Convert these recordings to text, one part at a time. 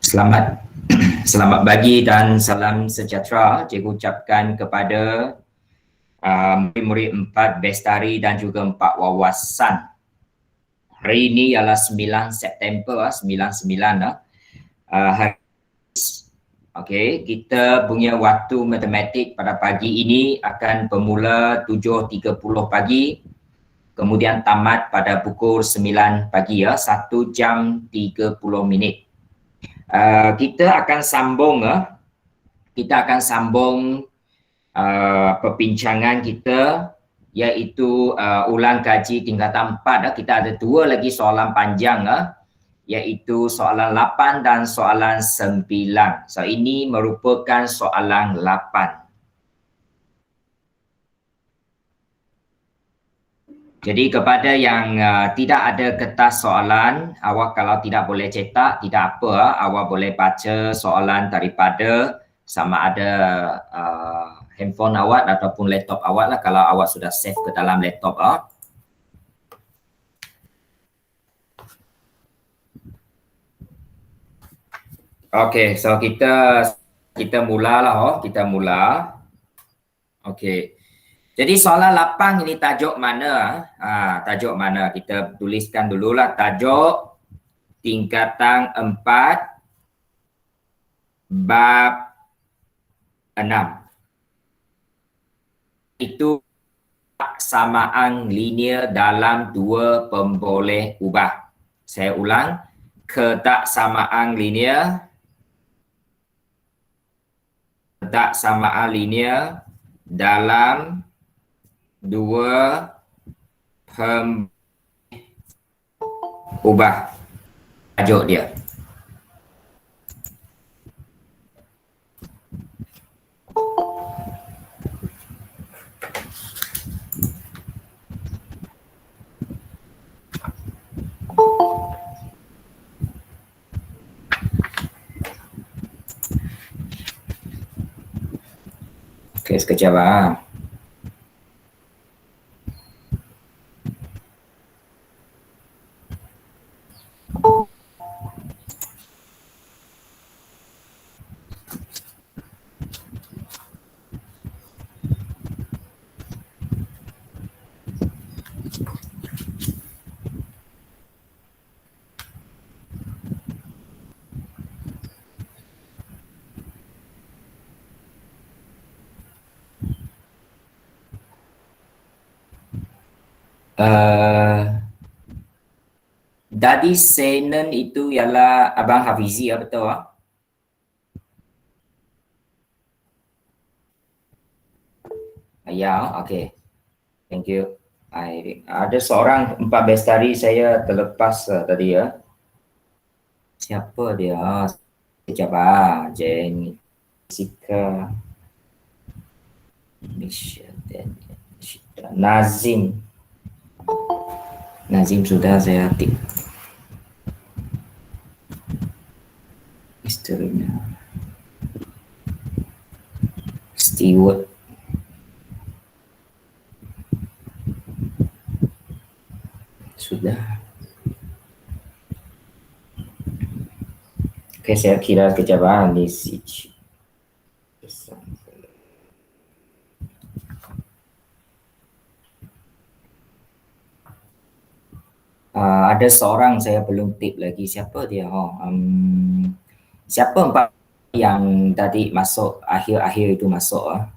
Selamat selamat pagi dan salam sejahtera cikgu ucapkan kepada murid-murid 4 Bestari dan juga 4 Wawasan. Hari ini ialah 9 September 99 hari. Okey, kita punya waktu matematik pada pagi ini akan bermula 7.30 pagi, kemudian tamat pada pukul 9 pagi 1 jam 30 minit. Kita akan sambung perbincangan kita, iaitu ulang kaji tingkatan 4. Kita ada 2 lagi soalan panjang, iaitu soalan 8 dan soalan 9. So ini merupakan soalan 8. Jadi kepada yang tidak ada kertas soalan, awak kalau tidak boleh cetak, tidak apa, awak boleh baca soalan daripada sama ada handphone awak ataupun laptop awak lah, kalau awak sudah save ke dalam laptop. Okey, so kita mulalah, kita mula. Okey. Jadi soalan 8 ini tajuk mana? Tajuk mana? Kita tuliskan dululah tajuk tingkatan 4 bab 6. Itu samaan linear dalam 2 pemboleh ubah. Saya ulang, ketaksamaan linear dalam 2 ubah. Tajuk dia. Okey, sekejap . Dadi Senen itu ialah Abang Hafizi, betul ? Ya, okey. Thank you. Ada seorang 4 Bestari saya terlepas tadi ya. Siapa dia? Sekejap Jenny, Sika, Nazim. Nazim sudah saya tip. Misterinya Stewart. Sudah. Okey, saya kira kejap di situ. Ada seorang saya belum tip lagi, siapa dia? Siapa 4 yang tadi masuk akhir-akhir itu masuk?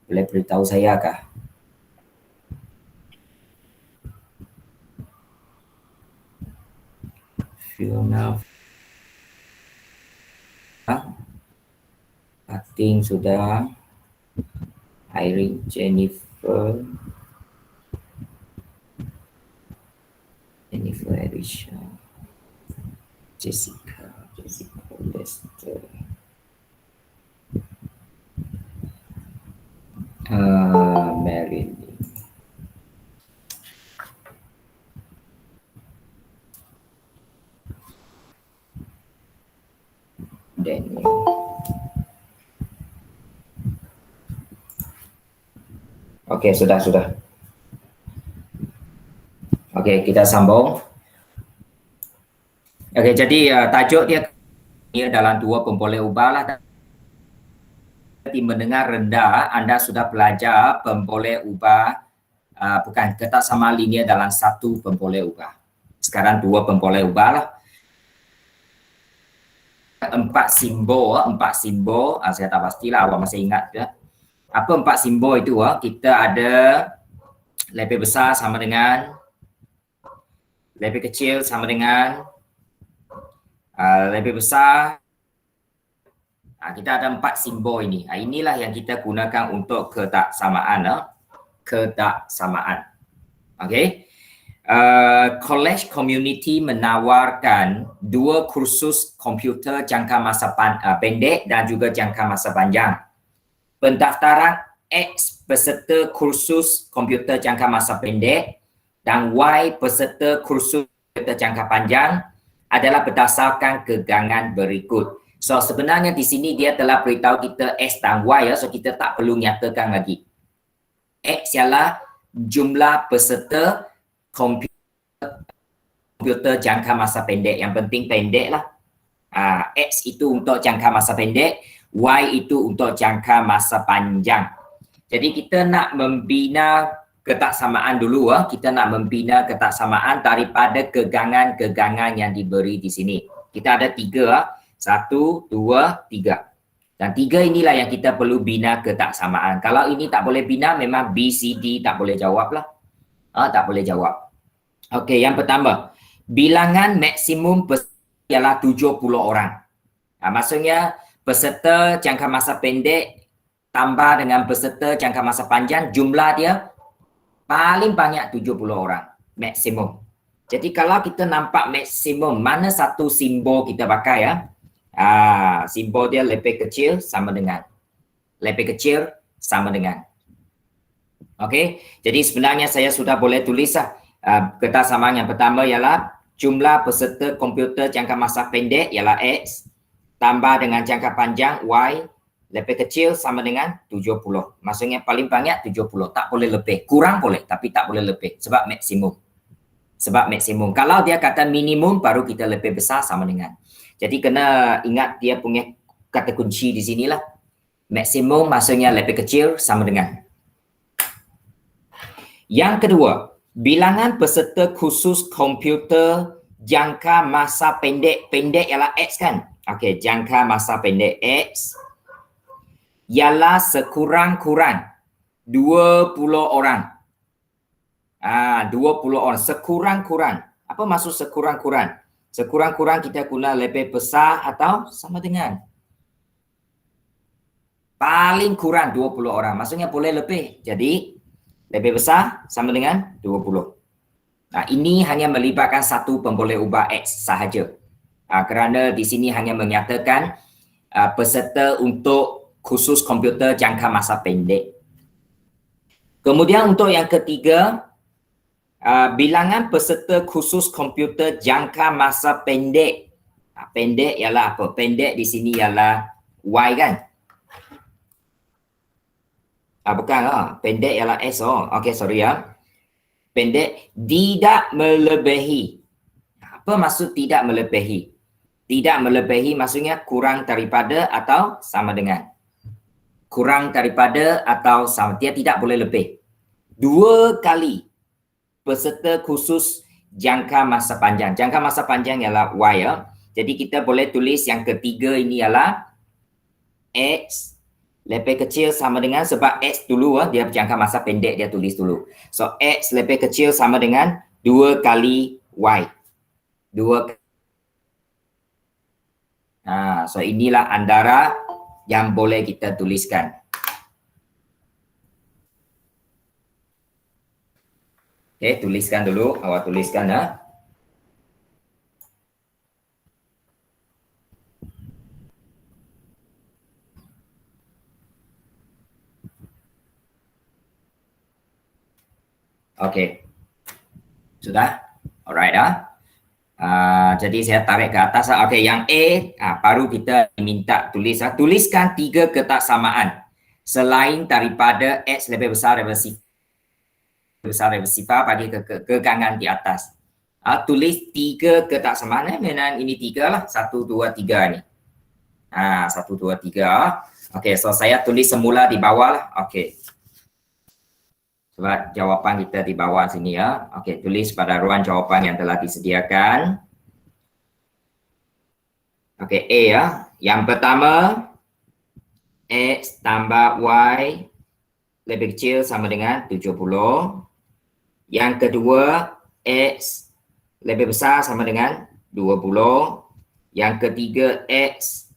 Boleh beritahu saya kah? Fiona, Ating sudah, Irene, Jennifer, Arisha, Jessica, Lester, Marilyn, Daniel. Okey, sudah. Okey, kita sambung. Okey, jadi tajuk dia Ia dalam dua pemboleh ubah lah. Di mendengar rendah, anda sudah belajar pemboleh ubah, bukan, ketak sama linear dalam satu pemboleh ubah. Sekarang dua pemboleh ubah lah. Empat simbol, saya tak pastilah awak masih ingat ke. Apa empat simbol itu? Kita ada lebih besar sama dengan, lebih kecil sama dengan, lebih besar. Kita ada empat simbol ini. Inilah yang kita gunakan untuk ketaksamaan. Ketaksamaan. Okey. College Community menawarkan dua kursus komputer jangka masa pendek dan juga jangka masa panjang. Pendaftaran X peserta kursus komputer jangka masa pendek dan Y peserta kursus komputer jangka panjang adalah berdasarkan kegangan berikut. So sebenarnya di sini dia telah beritahu kita X dan Y ya, so kita tak perlu nyatakan lagi. X ialah jumlah peserta komputer jangka masa pendek, yang penting pendek lah. X itu untuk jangka masa pendek, Y itu untuk jangka masa panjang. Jadi kita nak membina ketaksamaan dulu, kita nak membina ketaksamaan daripada kegangan-kegangan yang diberi di sini. Kita ada tiga, 1, 2, 3. Dan tiga inilah yang kita perlu bina ketaksamaan. Kalau ini tak boleh bina, memang B, C, D tak boleh jawab lah. Tak boleh jawab. Okey, yang pertama, bilangan maksimum peserta ialah 70 orang. Maksudnya peserta jangka masa pendek tambah dengan peserta jangka masa panjang, jumlah dia paling banyak 70 orang, maksimum. Jadi kalau kita nampak maksimum, mana satu simbol kita pakai ya? Simbol dia lebih kecil sama dengan, lebih kecil sama dengan. Okey, jadi sebenarnya saya sudah boleh tulis lah. Ketaksamaan yang pertama ialah jumlah peserta komputer jangka masa pendek ialah X tambah dengan jangka panjang Y lebih kecil sama dengan 70. Maksudnya paling banyak 70, tak boleh lebih. Kurang boleh tapi tak boleh lebih sebab maksimum. Sebab maksimum. Kalau dia kata minimum baru kita lebih besar sama dengan. Jadi kena ingat dia punya kata kunci di sinilah. Maksimum maksudnya lebih kecil sama dengan. Yang kedua, bilangan peserta khusus komputer jangka masa pendek. Pendek ialah X kan? Okey, jangka masa pendek X ialah sekurang-kurang 20 orang. 20 orang. Sekurang-kurang. Apa maksud sekurang-kurang? Sekurang-kurang kita guna lebih besar atau sama dengan. Paling kurang 20 orang. Maksudnya boleh lebih. Jadi lebih besar sama dengan 20. Ini hanya melibatkan satu pemboleh ubah X sahaja. Kerana di sini hanya menyatakan peserta untuk khusus komputer jangka masa pendek. Kemudian untuk yang ketiga, bilangan peserta khusus komputer jangka masa pendek. Pendek ialah apa? Pendek di sini ialah Y kan? Bukan pendek ialah S. Okey, sorry ya. Pendek tidak melebihi. Apa maksud tidak melebihi? Tidak melebihi maksudnya kurang daripada atau sama dengan. Kurang daripada atau sama. Dia tidak boleh lebih. 2 kali peserta khusus jangka masa panjang. Jangka masa panjang ialah Y ya. Jadi kita boleh tulis yang ketiga ini ialah X lebih kecil sama dengan, sebab X dulu dia jangka masa pendek dia tulis dulu. So X lebih kecil sama dengan 2 kali Y. 2. So inilah antara yang boleh kita tuliskan. Okey, tuliskan dulu. Awak tuliskan ya. Okey. Sudah? Alright jadi saya tarik ke atas. Okey, yang A baru kita minta tulis. Tuliskan 3 ketaksamaan selain daripada X lebih besar daripada sifar bagi kegangan di atas. Tulis 3 ketaksamaan. Memang ini 3 lah. 1, 2, 3 ni. 1, 2, 3. Okey, so saya tulis semula di bawah lah. Okey. Sebab jawapan kita di bawah sini ya. Okey, tulis pada ruang jawapan yang telah disediakan. Okey, A ya. Yang pertama, X tambah Y lebih kecil sama dengan 70. Yang kedua, X lebih besar sama dengan 20. Yang ketiga, X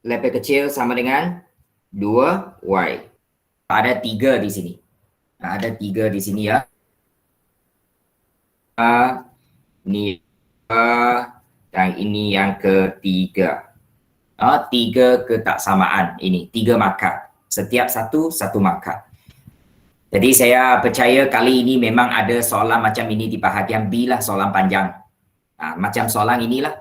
lebih kecil sama dengan 2Y. Ada 3 di sini. Ada 3 di sini ya. Ini dan ini yang ketiga. 3 ketaksamaan ini, 3 markah. Setiap satu markah. Jadi saya percaya kali ini memang ada soalan macam ini di bahagian B lah, soalan panjang. Macam soalan inilah.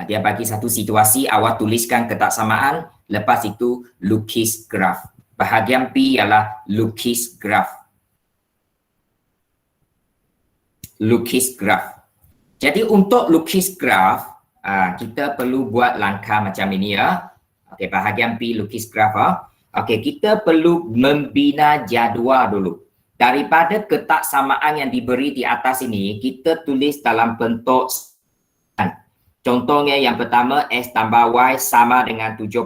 Dia bagi satu situasi, awak tuliskan ketaksamaan, lepas itu lukis graf. Bahagian B ialah lukis graf. Lukis graf. Jadi untuk lukis graf, kita perlu buat langkah macam ini ya. Okey, bahagian B lukis graf. Okey, kita perlu membina jadual dulu. Daripada ketaksamaan yang diberi di atas ini, kita tulis dalam bentuk. Contohnya yang pertama, X tambah Y sama dengan 70.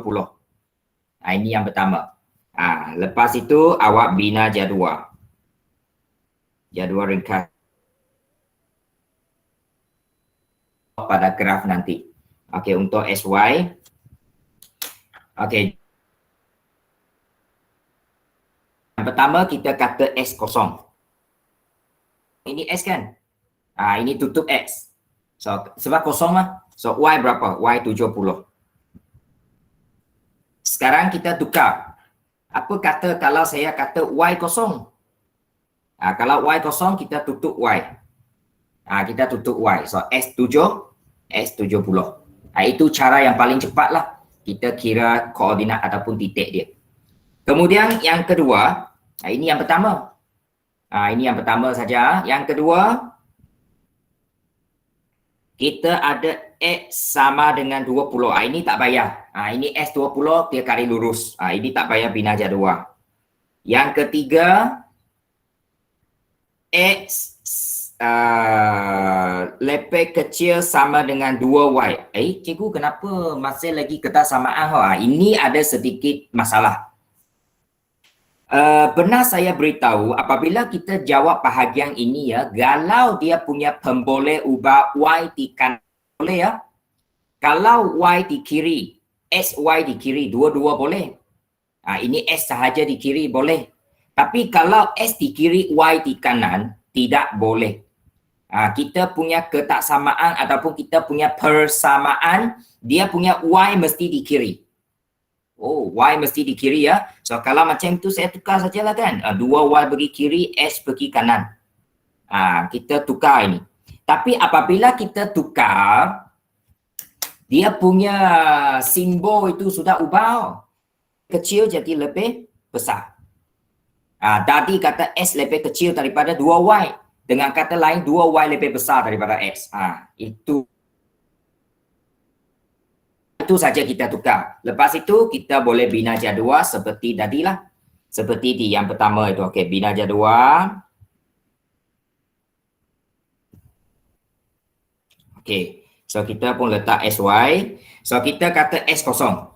Ini yang pertama. Lepas itu awak bina jadual. Jadual ringkas. Pada graf nanti. Okey, untuk SY. Okey. Yang pertama kita kata S kosong. Ini S kan? Ini tutup X. So, sebab kosong lah. So, Y berapa? Y 70. Sekarang kita tukar. Apa kata kalau saya kata Y kosong? Kalau Y kosong, kita tutup Y. Kita tutup Y. So, S7, S70. Itu cara yang paling cepat lah. Kita kira koordinat ataupun titik dia. Kemudian yang kedua, ini yang pertama. Ini yang pertama saja. Yang kedua, kita ada X sama dengan 20. Ini tak payah. Ini S20, dia kari lurus. Ini tak payah bina jadual. Yang ketiga, X lebih kecil sama dengan 2Y. Cikgu kenapa masih lagi ketaksamaan? Ini ada sedikit masalah. Benar saya beritahu apabila kita jawab bahagian ini ya, kalau dia punya pemboleh ubah Y di kanan boleh ya. Kalau Y di kiri, SY di kiri, dua-dua boleh. Ini S sahaja di kiri boleh. Tapi kalau S di kiri, Y di kanan, tidak boleh. Kita punya ketaksamaan ataupun kita punya persamaan, dia punya Y mesti di kiri. Y mesti di kiri ya. So kalau macam itu saya tukar sajalah kan. 2Y pergi kiri, S pergi kanan. Kita tukar ini. Tapi apabila kita tukar, dia punya simbol itu sudah ubah. Kecil jadi lebih besar. Tadi kata S lebih kecil daripada 2Y. Dengan kata lain 2Y lebih besar daripada X. Itu saja kita tukar. Lepas itu kita boleh bina jadual seperti tadilah. Seperti di yang pertama itu. Okey, bina jadual. Okey. So kita pun letak SY. So kita kata S kosong.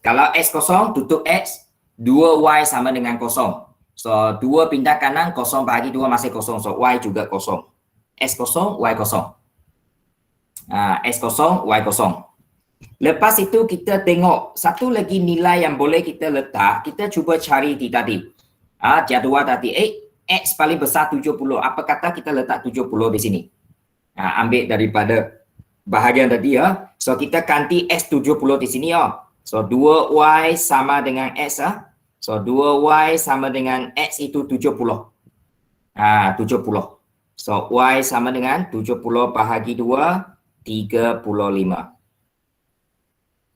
Kalau S kosong tutup X, 2Y sama dengan kosong. So 2 pindah kanan, kosong bahagi 2 masih kosong. So Y juga kosong. S kosong, Y kosong. S kosong, Y kosong. Lepas itu kita tengok satu lagi nilai yang boleh kita letak. Kita cuba cari di tadi. Jadual tadi. X paling besar 70. Apa kata kita letak 70 di sini? Ambil daripada bahagian tadi ya. So kita ganti S70 di sini ya. So 2Y sama dengan X So 2Y sama dengan X itu 70. 70. So Y sama dengan 70 bahagi 2, 35.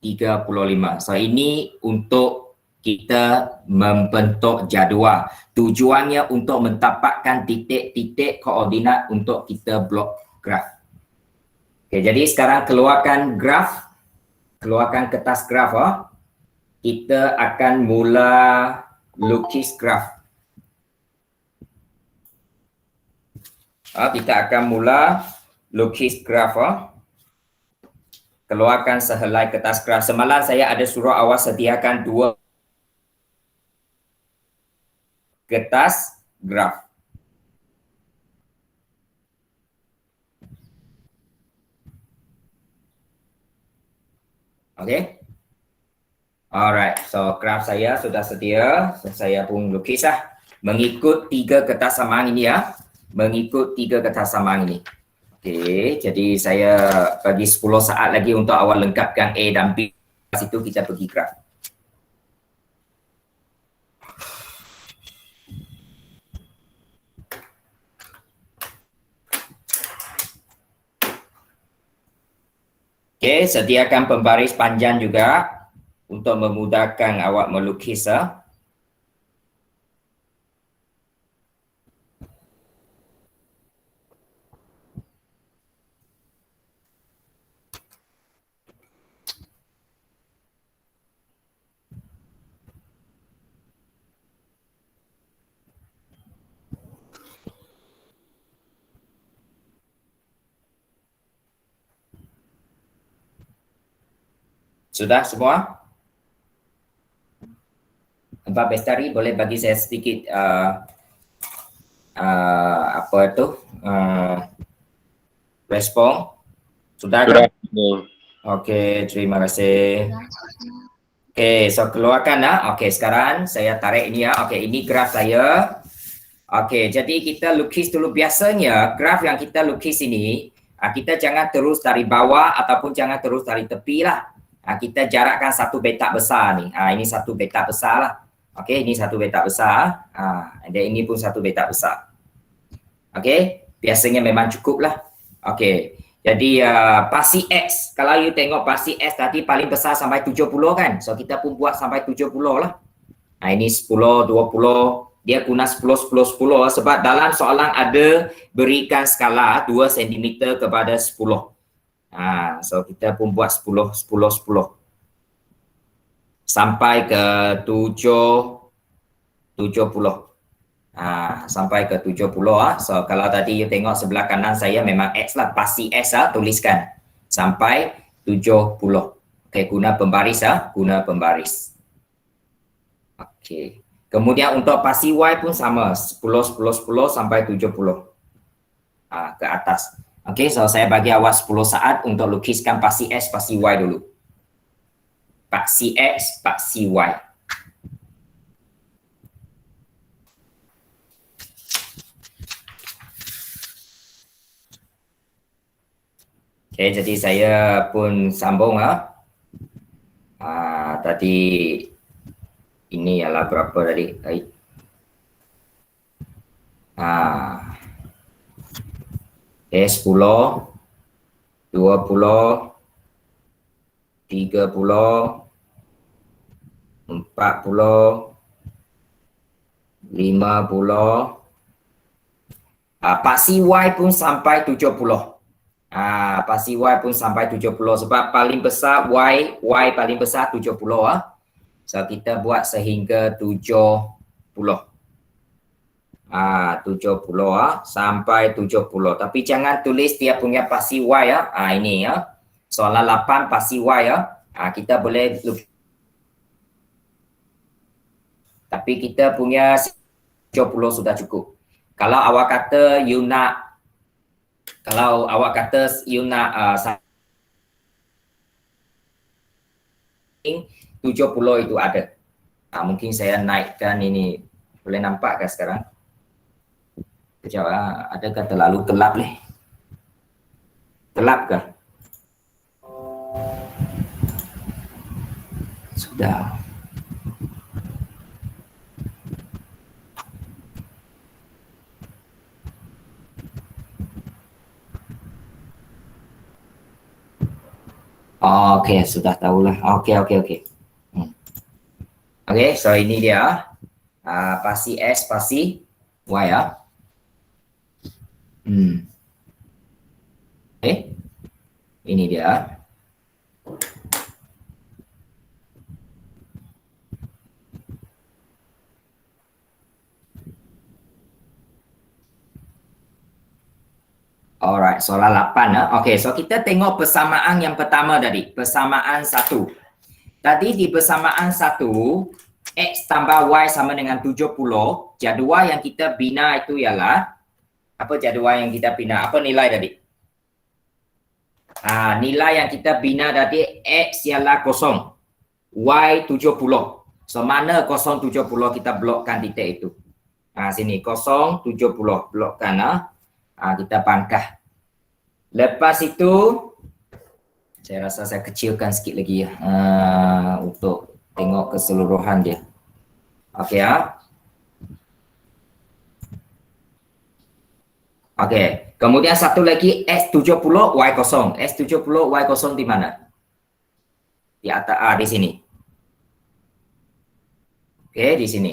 35. So ini untuk kita membentuk jadual. Tujuannya untuk mendapatkan titik-titik koordinat untuk kita blok graf. Jadi sekarang keluarkan graf keluarkan kertas graf. Kita akan mula lukis graf. Kita akan mula lukis graf. Keluarkan sehelai kertas graf. Semalam saya ada suruh awak sediakan 2 kertas graf. Okay. Alright, so graf saya sudah sedia. So, saya pun lukis mengikut 3 kertas samaan ini Mengikut 3 kertas samaan ini. Okey, jadi saya bagi 10 saat lagi untuk awak lengkapkan A dan B. Lepas itu kita pergi graf. Okey, sediakan pembaris panjang juga untuk memudahkan awak melukis. Sudah semua? Pak Bestari boleh bagi saya sedikit respon? Sudah kan? Okey, terima kasih. Okey, so keluarkan Okey, sekarang saya tarik ini Okey, ini graf saya. Okey, jadi kita lukis dulu. Biasanya graf yang kita lukis ini kita jangan terus dari bawah ataupun jangan terus dari tepi lah. Kita jarakkan satu petak besar ni. Ini satu petak besar lah. Okey, ini satu petak besar. Dan ini pun satu petak besar. Okey, biasanya memang cukup lah. Okey, jadi pasti X. Kalau you tengok pasti X tadi paling besar sampai 70 kan. So kita pun buat sampai 70 lah. Ini 10, 20. Dia guna 10, 10, 10 sebab dalam soalan ada berikan skala 2 cm kepada 10. So kita pun buat 10, 10, 10. Sampai ke 70. Sampai ke 70 So kalau tadi you tengok sebelah kanan saya memang X lah, pasti X tuliskan sampai 70. Okey, guna pembaris guna pembaris. Okey. Kemudian untuk pasti Y pun sama, 10, 10, 10 sampai 70 ke atas. Okey, so saya bagi awak 10 saat untuk lukiskan pasti X, pasti Y dulu. Pasti X, pasti Y. Okey, jadi saya pun sambung tadi ini ialah berapa tadi? Okay, 10, 20, 30, 40, 50. Pasti Y pun sampai 70. Pasti Y pun sampai 70 sebab paling besar Y paling besar 70 So kita buat sehingga 70. 70 sampai 70. Tapi jangan tulis dia punya pasti Y ini soalan 8 pasti Y kita boleh tapi kita punya 70 sudah cukup. Kalau awak kata you nak 70 itu ada. Mungkin saya naikkan ini. Boleh nampak kan sekarang? Kejap adakah terlalu gelap ni? Gelap kah? Sudah. Okey, sudah tahulah. Okey. Okey, so ini dia. Pasti S, pasti Y Okey. Ini dia. Alright, soalan 8. Okey, so kita tengok persamaan yang pertama tadi. Persamaan 1. Tadi di persamaan 1, X tambah Y sama dengan 70. Jadual yang kita bina itu ialah, apa jadual yang kita bina? Apa nilai tadi? Nilai yang kita bina tadi, X ialah 0. Y 70. So mana 070 kita blokkan titik itu. Sini 070 blokkan. Kita pangkah. Lepas itu saya rasa saya kecilkan sikit lagi ya untuk tengok keseluruhan dia. Okey ya. Okey. Kemudian satu lagi S70 Y0. S70 Y0 di mana? Di atas di sini. Okey, di sini.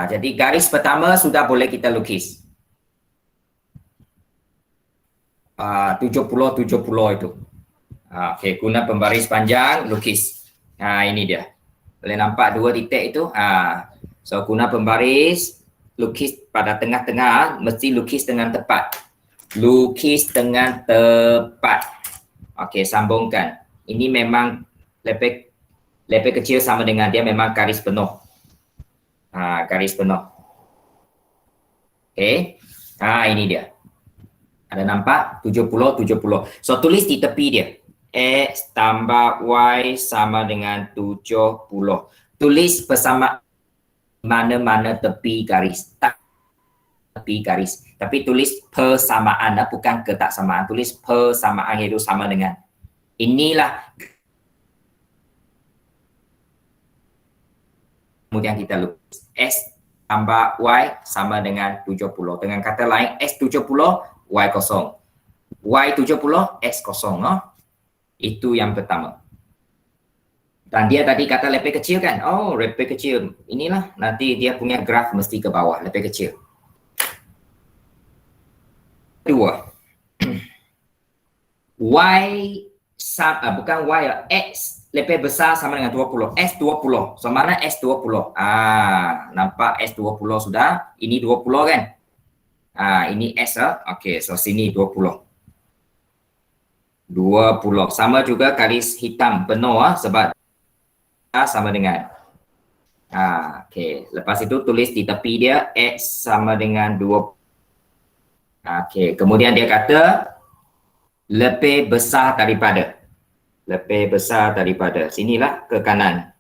Jadi garis pertama sudah boleh kita lukis. 70 itu. Okey, guna pembaris panjang lukis. Ini dia. Boleh nampak dua titik itu? So guna pembaris lukis pada tengah-tengah, mesti lukis dengan tepat. Lukis dengan tepat. Okey, sambungkan. Ini memang lepek kecil sama dengan dia memang garis penuh. Garis penuh. Okey. Ini dia. Ada nampak? 70, 70. So, tulis di tepi dia. X tambah Y sama dengan 70. Tulis bersama mana-mana tepi garis. Tak tepi garis. Tapi tulis persamaan, bukan ketaksamaan. Tulis persamaan iaitu sama dengan. Inilah. Kemudian kita lukis. X tambah Y sama dengan 70. Dengan kata lain, X70 Y0. Y70 X0. Itu yang pertama. Dan dia tadi kata lepek kecil kan? Oh, lepek kecil. Inilah nanti dia punya graf mesti ke bawah, lepek kecil. Kedua. Bukan Y, X lepek besar sama dengan 20. S20. So, mana S20? Nampak S20 sudah. Ini 20 kan? Ini S. Okey, so sini 20. 20. Sama juga garis hitam penuh sebab sama dengan. Okey. Lepas itu tulis di tepi dia X sama dengan 20. Okey. Kemudian dia kata lebih besar daripada. Lebih besar daripada. Sinilah ke kanan.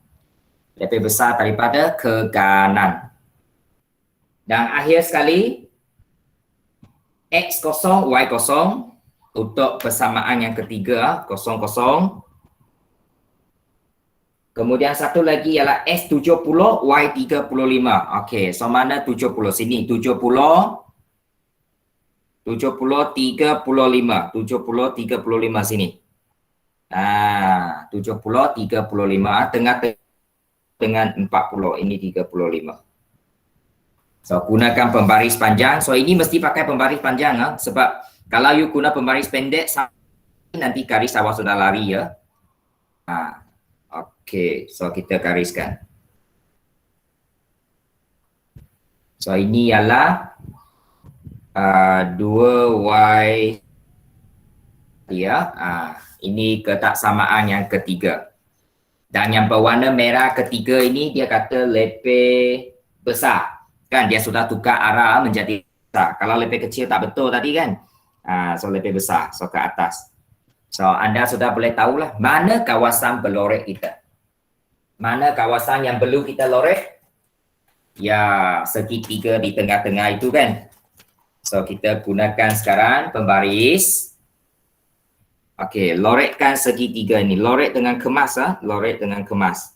Lebih besar daripada ke kanan. Dan akhir sekali X0, Y0 untuk persamaan yang ketiga 00. Kemudian satu lagi ialah S70 Y35. Okey, so mana 70? Sini 70 35 70 35 sini. 70 35 tengah dengan 40. Ini 35. So gunakan pembaris panjang. So ini mesti pakai pembaris panjang sebab kalau you guna pembaris pendek nanti garis awal sudah lari ya. Okey, so kita gariskan. So ini ialah 2Y ya. Ini ketaksamaan yang ketiga. Dan yang berwarna merah ketiga ini dia kata lebih besar. Kan dia sudah tukar arah menjadi besar. Kalau lebih kecil tak betul tadi kan. So lebih besar, so ke atas. So anda sudah boleh tahulah mana kawasan berlorek kita. Mana kawasan yang perlu kita lorek? Ya, segitiga di tengah-tengah itu kan. So kita gunakan sekarang pembaris. Okey, lorekkan segitiga ini. Lorek dengan kemas lorek dengan kemas.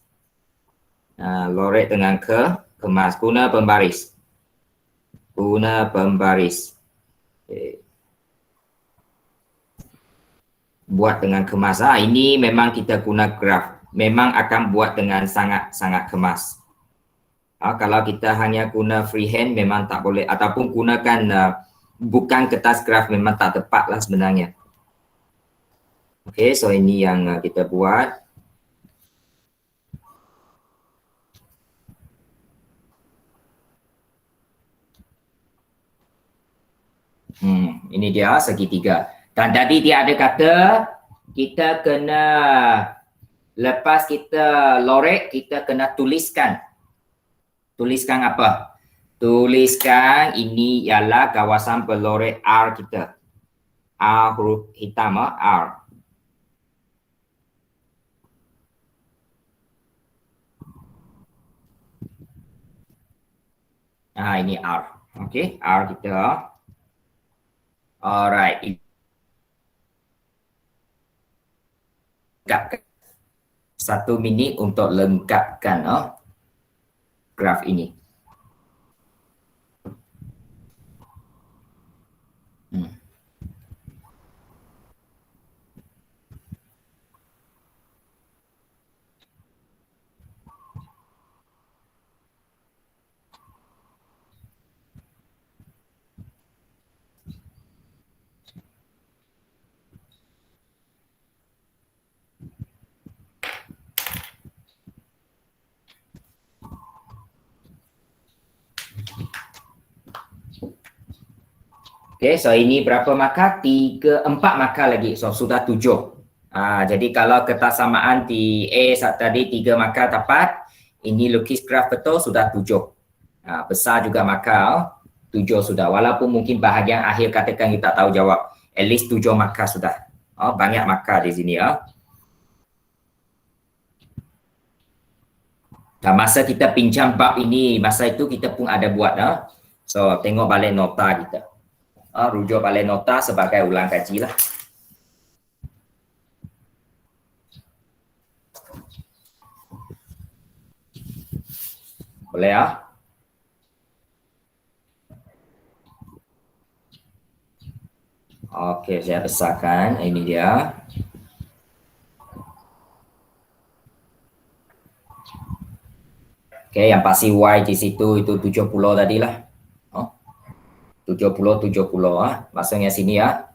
Lorek dengan kemas. Guna pembaris. Guna pembaris. Okay. Buat dengan kemas. Ini memang kita guna graf. Memang akan buat dengan sangat-sangat kemas. Kalau kita hanya guna freehand memang tak boleh. Ataupun gunakan bukan kertas graf memang tak tepat lah sebenarnya. Okey, so ini yang kita buat. Ini dia segitiga. Dan tadi dia ada kata kita kena, lepas kita lorek, kita kena tuliskan. Tuliskan apa? Tuliskan ini ialah kawasan pelorek R kita. R huruf hitam, R. Ini R. Okey, R kita. Alright. Lengkapkan. 1 minit untuk lengkapkan graf ini. Okay, so ini berapa markah? 4 markah lagi. So sudah 7. Jadi kalau kesamaan di A tadi 3 markah tepat, ini lukis graf betul sudah 7. Besar juga markah 7 sudah. Walaupun mungkin bahagian akhir katakan kita tahu jawab. At least 7 markah sudah. Banyak markah di sini. Dan masa kita pinjam bab ini, masa itu kita pun ada buat. So tengok balik nota kita. Rujuk balik nota sebagai ulang kaji lah. Boleh Okey, saya besarkan. Ini dia. Okey, yang pasti Y di situ itu 70 tadilah. 70. Maksudnya sini ya.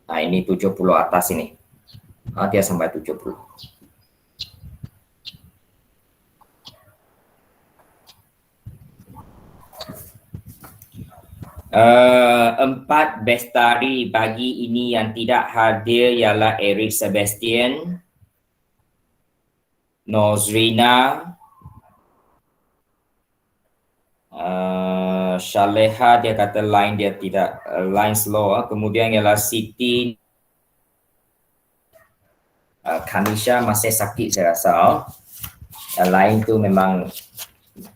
Ini 70 atas ini. Dia sampai 70. Empat bestari bagi ini yang tidak hadir ialah Eric Sebastian, Nozrina, Shaleha dia kata line dia tidak, line slow. Kemudian ialah Siti, Kanisha masih sakit saya rasa. Yang lain tu memang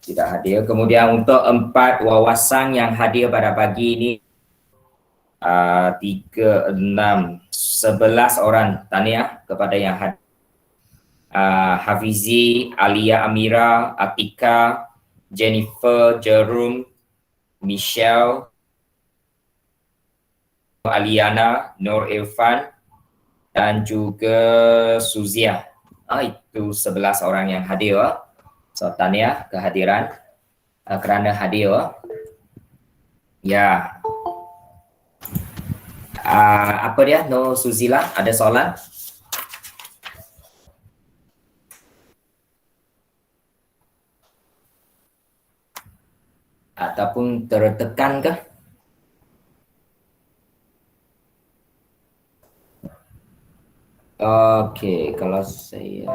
tidak hadir. Kemudian untuk 4 wawasan yang hadir pada pagi ini 3, 6, 11 orang. Tahniah kepada yang hadir. Hafizi, Alia Amira, Atika, Jennifer, Jerome, Michelle, Aliana, Nur Irfan dan juga Suzia. Itu 11 orang yang hadir. So tahniah kehadiran kerana hadir. Ya. Apa dia? No Suzila, ada soalan? Ataupun tertekan ke? Okey, kalau saya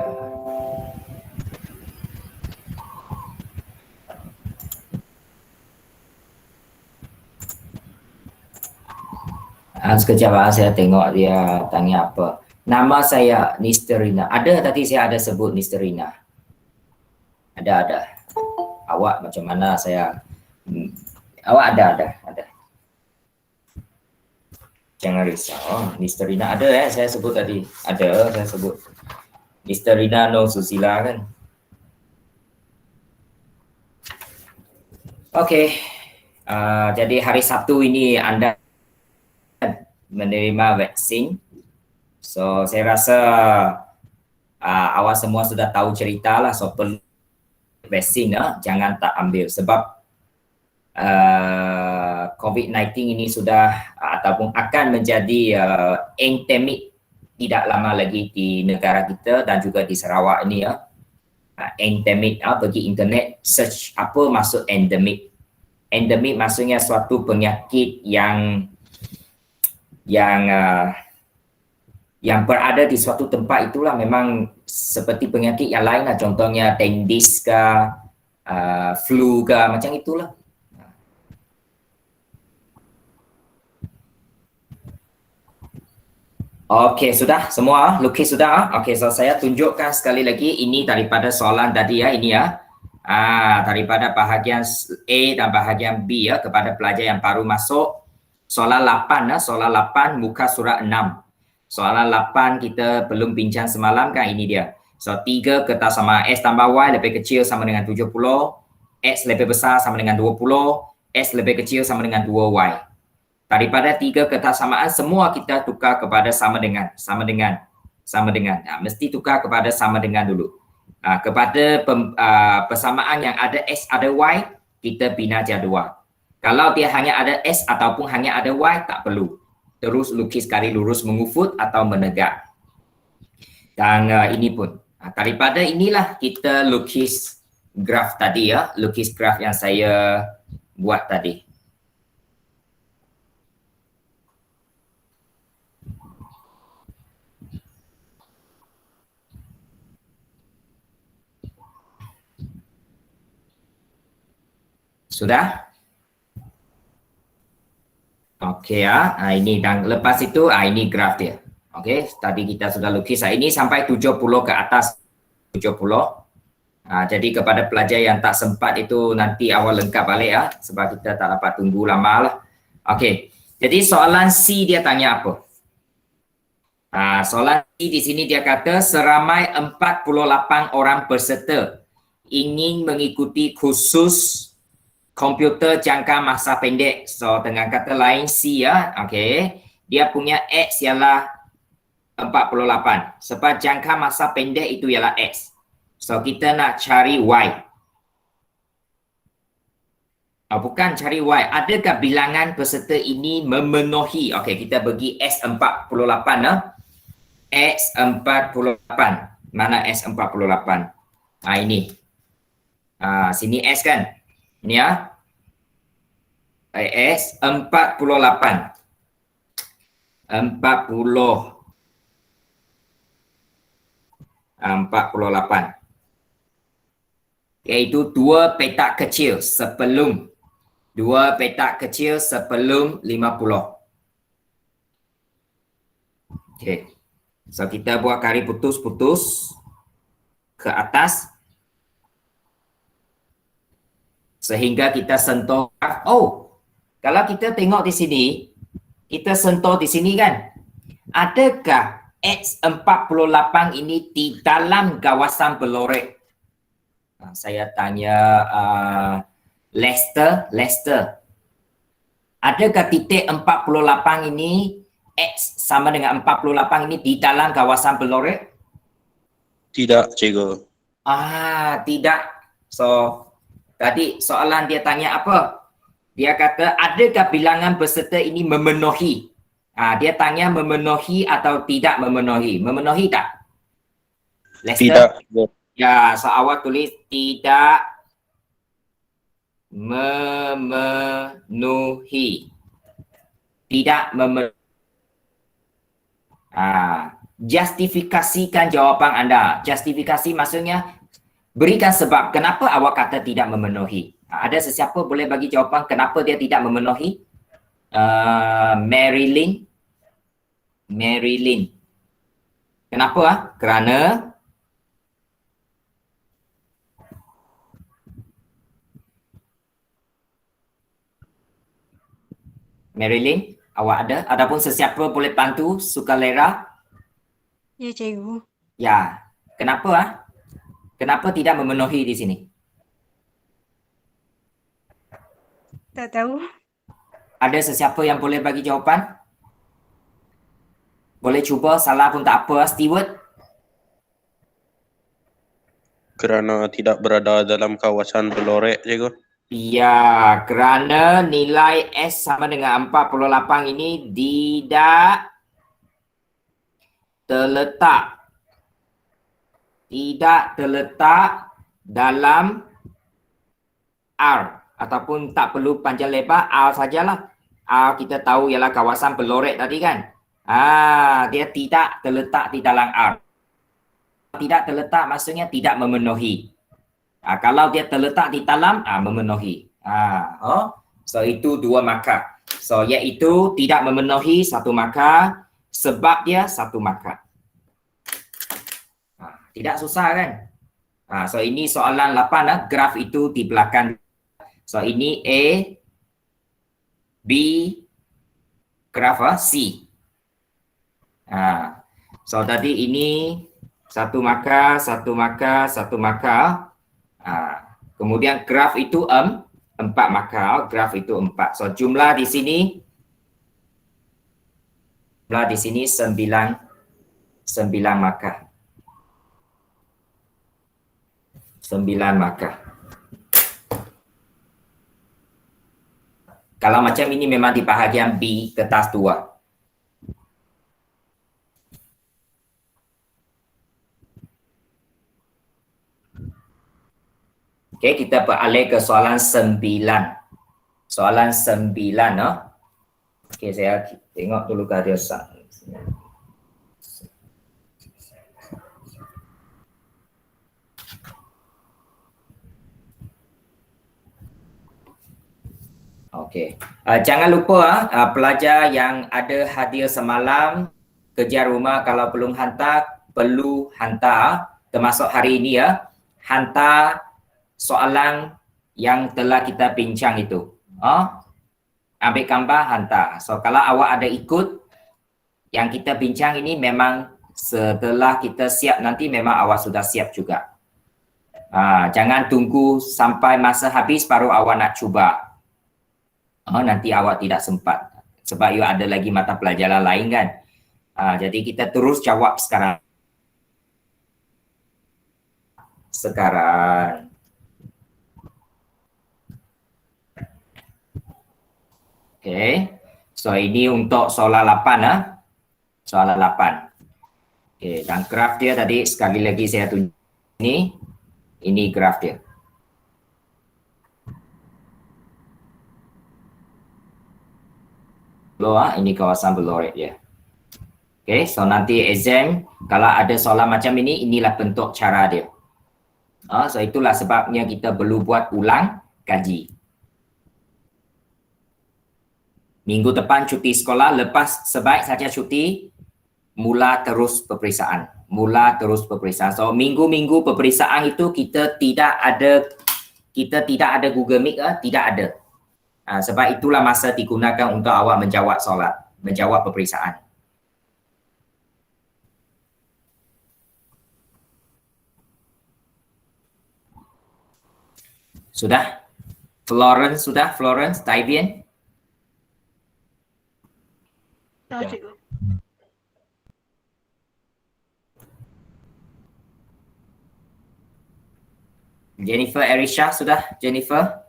sekejap saya tengok dia tanya apa. Nama saya Nisterina. Ada tadi saya ada sebut Nisterina. Ada. Awak macam mana saya? Awak ada. Jangan risau. Nisterina ada saya sebut tadi. Ada saya sebut. Nisterina No Susila kan. Okey. Jadi hari Sabtu ini anda menerima vaksin. So saya rasa awak semua sudah tahu cerita lah. So perlu vaksin jangan tak ambil sebab COVID-19 ini sudah ataupun akan menjadi endemik tidak lama lagi di negara kita dan juga di Sarawak ini endemik. Bagi internet search apa maksud endemik. Endemik maksudnya suatu penyakit yang berada di suatu tempat itulah memang seperti penyakit yang lain lah, contohnya tendis ke, flu ke, macam itulah. Okey, sudah semua lukis sudah. Okey, so saya tunjukkan sekali lagi ini daripada soalan tadi ya, ini ya. Daripada bahagian A dan bahagian B ya kepada pelajar yang baru masuk. Soalan 8 ya, soalan 8 muka surat 6. Soalan 8 kita belum bincang semalam kan, ini dia. So 3 kertas sama S tambah Y lebih kecil sama dengan 70, X lebih besar sama dengan 20, S lebih kecil sama dengan 2Y. Daripada 3 kesamaan semua kita tukar kepada sama dengan. Mesti tukar kepada sama dengan dulu. Kepada persamaan yang ada S ada Y, kita bina jadual. Kalau dia hanya ada S ataupun hanya ada Y, tak perlu. Terus lukis garis lurus mengufut atau menegak. Dan ini pun. Daripada inilah kita lukis graf tadi ya. Lukis graf yang saya buat tadi. Sudah? Okey ya. Ini dan lepas itu ini graf dia. Okey, tadi kita sudah lukis. Ini sampai 70 ke atas 70. Jadi kepada pelajar yang tak sempat itu nanti awal lengkap balik ya, sebab kita tak dapat tunggu lama lah. Okey. Jadi soalan C dia tanya apa? Soalan C di sini dia kata seramai 48 orang peserta ingin mengikuti kursus komputer jangka masa pendek. So dengan kata lain C ya, okey. Dia punya X ialah 48. Sebab jangka masa pendek itu ialah X. So kita nak cari Y. Bukan cari Y. Adakah bilangan peserta ini memenuhi? Okey, kita bagi S48 ya. X48. Mana S48? Ini. Sini S kan? Ini ya. S 48 iaitu dua petak kecil sebelum 50. Okey. So kita buat garis putus-putus ke atas sehingga kita sentuh. Kalau kita tengok di sini, kita sentuh di sini kan, adakah X48 ini di dalam kawasan Belorek? Saya tanya Lester. Adakah titik 48 ini X sama dengan 48 ini di dalam kawasan Belorek? Tidak, cikgu. Tidak. So, tadi soalan dia tanya apa? Dia kata, adakah bilangan peserta ini memenuhi? Dia tanya memenuhi atau tidak memenuhi. Memenuhi tak? Lester? Tidak. Ya, so awak tulis tidak memenuhi. Tidak memenuhi. Justifikasikan jawapan anda. Justifikasi maksudnya berikan sebab kenapa awak kata tidak memenuhi. Ada sesiapa boleh bagi jawapan kenapa dia tidak memenuhi? Marilyn. Kenapa? Kerana Marilyn, awak ada? Ataupun sesiapa boleh bantu sukarela? Ya, cikgu. Ya. Kenapa? Kenapa tidak memenuhi di sini? Tak tahu. Ada sesiapa yang boleh bagi jawapan? Boleh cuba, salah pun tak apa, Stewart. Kerana tidak berada dalam kawasan Belorek, cikgu. Ya, kerana nilai S sama dengan 48 ini tidak terletak dalam R. ataupun tak perlu panjang lebar, R sajalah. R kita tahu ialah kawasan pelorek tadi kan. Dia tidak terletak di dalam R. Tidak terletak maksudnya tidak memenuhi. Kalau dia terletak di dalam, memenuhi. So itu 2 markah. So iaitu tidak memenuhi 1 markah, sebab dia 1 markah. Tidak susah kan? So ini soalan 8 graf itu di belakang. So ini A, B, graf C. So tadi ini 1 markah, 1 markah, 1 markah. Kemudian graf itu 4 markah, graf itu 4. So jumlah di sini 9 markah. 9 markah. Kalau macam ini memang di bahagian B kertas 2. Okey, kita beralih ke soalan 9. Soalan 9 Okey, saya tengok dulu kehadirsan. Okey. Jangan lupa pelajar yang ada hadir semalam, kerja rumah kalau belum hantar, perlu hantar termasuk hari ini hantar soalan yang telah kita bincang itu. Ambil gambar, hantar. So kalau awak ada ikut yang kita bincang ini, memang setelah kita siap nanti memang awak sudah siap juga. Jangan tunggu sampai masa habis baru awak nak cuba. Nanti awak tidak sempat. Sebab you ada lagi mata pelajaran lain kan. Jadi kita terus jawab sekarang. Okay. So ini untuk soalan 8 Soalan 8. Okay. Dan graf dia tadi sekali lagi saya tunjuk ini. Ini graf dia. Ini kawasan belorek dia. Okay. So nanti exam kalau ada soalan macam ini, inilah bentuk cara dia. So itulah sebabnya kita perlu buat ulang kaji. Minggu depan cuti sekolah, lepas sebaik saja cuti, mula terus peperiksaan. So minggu-minggu peperiksaan itu kita tidak ada Google Meet, tidak ada. Sebab itulah masa digunakan untuk awak menjawab peperiksaan. Sudah? Florence, Taibian? Tahu cikgu. Jennifer Erisha sudah? Jennifer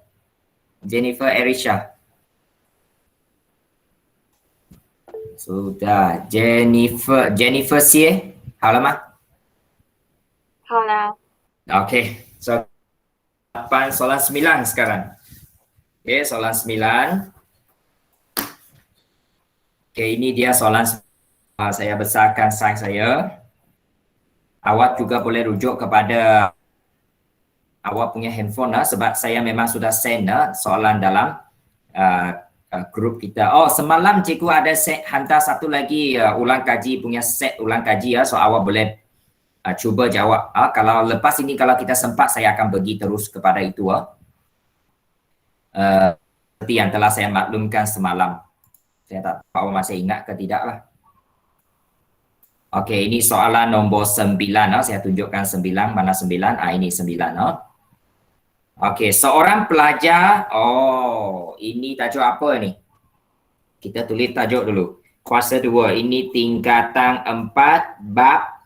Erisha. Sudah. Jennifer Sie, 好了吗？好了。 Okay. So 8 soalan 9 sekarang. Okay, soalan 9. Okay, ini dia soalan saya besarkan slide saya. Awak juga boleh rujuk kepada awak punya handphone sebab saya memang sudah send soalan dalam grup kita. Semalam cikgu ada hantar satu lagi ulang kaji punya set ulang kaji so awak boleh cuba jawab. Kalau lepas ini kalau kita sempat saya akan bagi terus kepada itu seperti yang telah saya maklumkan semalam. Saya tak tahu masih ingat ke tidak lah. Okey, ini soalan nombor 9 saya tunjukkan 9, mana 9? Ini 9 Okey, seorang pelajar, ini tajuk apa ni? Kita tulis tajuk dulu. Kuasa 2, ini tingkatan 4 bab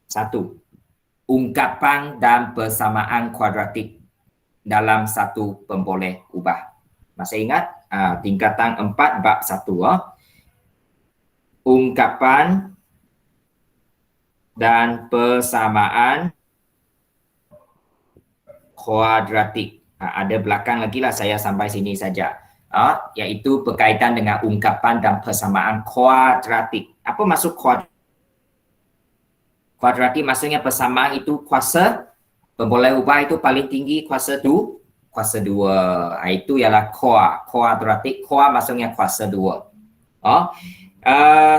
1. Ungkapan dan persamaan kuadratik dalam satu pemboleh ubah. Masih ingat? Tingkatan 4 bab 1. Ungkapan dan persamaan kuadratik. Ada belakang lagi lah, saya sampai sini saja. Iaitu berkaitan dengan ungkapan dan persamaan kuadratik. Apa maksud kuadratik? Kuadratik maksudnya persamaan itu kuasa, pemboleh ubah itu paling tinggi kuasa 2. Itu ialah kuadratik. Kua maksudnya kuasa 2.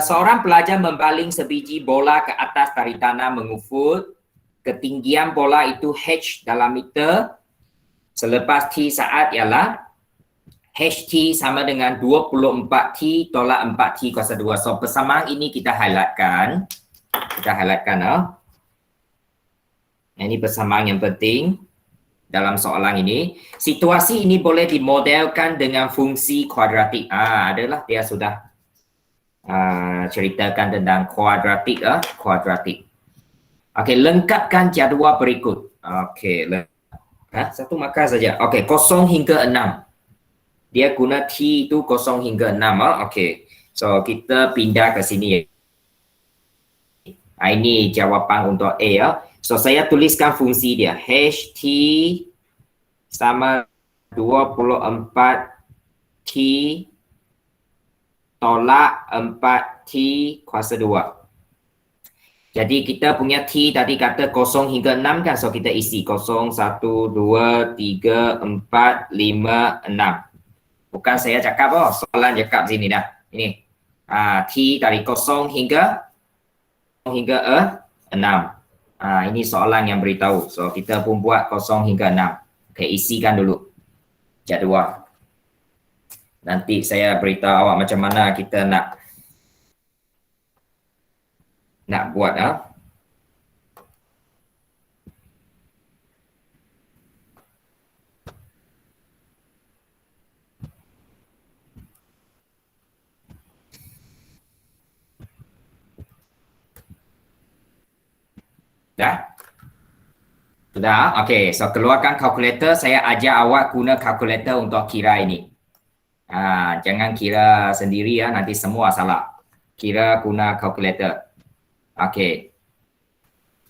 Seorang pelajar membaling sebiji bola ke atas dari tanah mengufut. Ketinggian bola itu H dalam meter. Selepas T saat ialah HT sama dengan 24T tolak 4T kuasa 2. So persamaan ini kita highlightkan. Ini persamaan yang penting dalam soalan ini. Situasi ini boleh dimodelkan dengan fungsi kuadratik. Adalah dia sudah ceritakan tentang kuadratik. Okey, lengkapkan jadual berikut. Okey, satu markah saja. Okey, 0 hingga 6. Dia guna T itu 0 hingga 6. Okey, so kita pindah ke sini. Ini jawapan untuk A. So saya tuliskan fungsi dia. HT sama 24T tolak 4T kuasa 2. Jadi kita punya T tadi kata 0 hingga 6 kan. So kita isi 0, 1, 2, 3, 4, 5, 6. Bukan saya cakap, soalan cakap sini dah. Ini T dari 0 hingga 6. Ini soalan yang beritahu. So kita pun buat 0 hingga 6. Okay, isikan dulu jadual. Nanti saya beritahu awak macam mana kita nak buat. Dah? Sudah? Okey, so keluarkan kalkulator. Saya ajar awak guna kalkulator untuk kira ini. Jangan kira sendiri nanti semua salah. Kira guna kalkulator. Okey.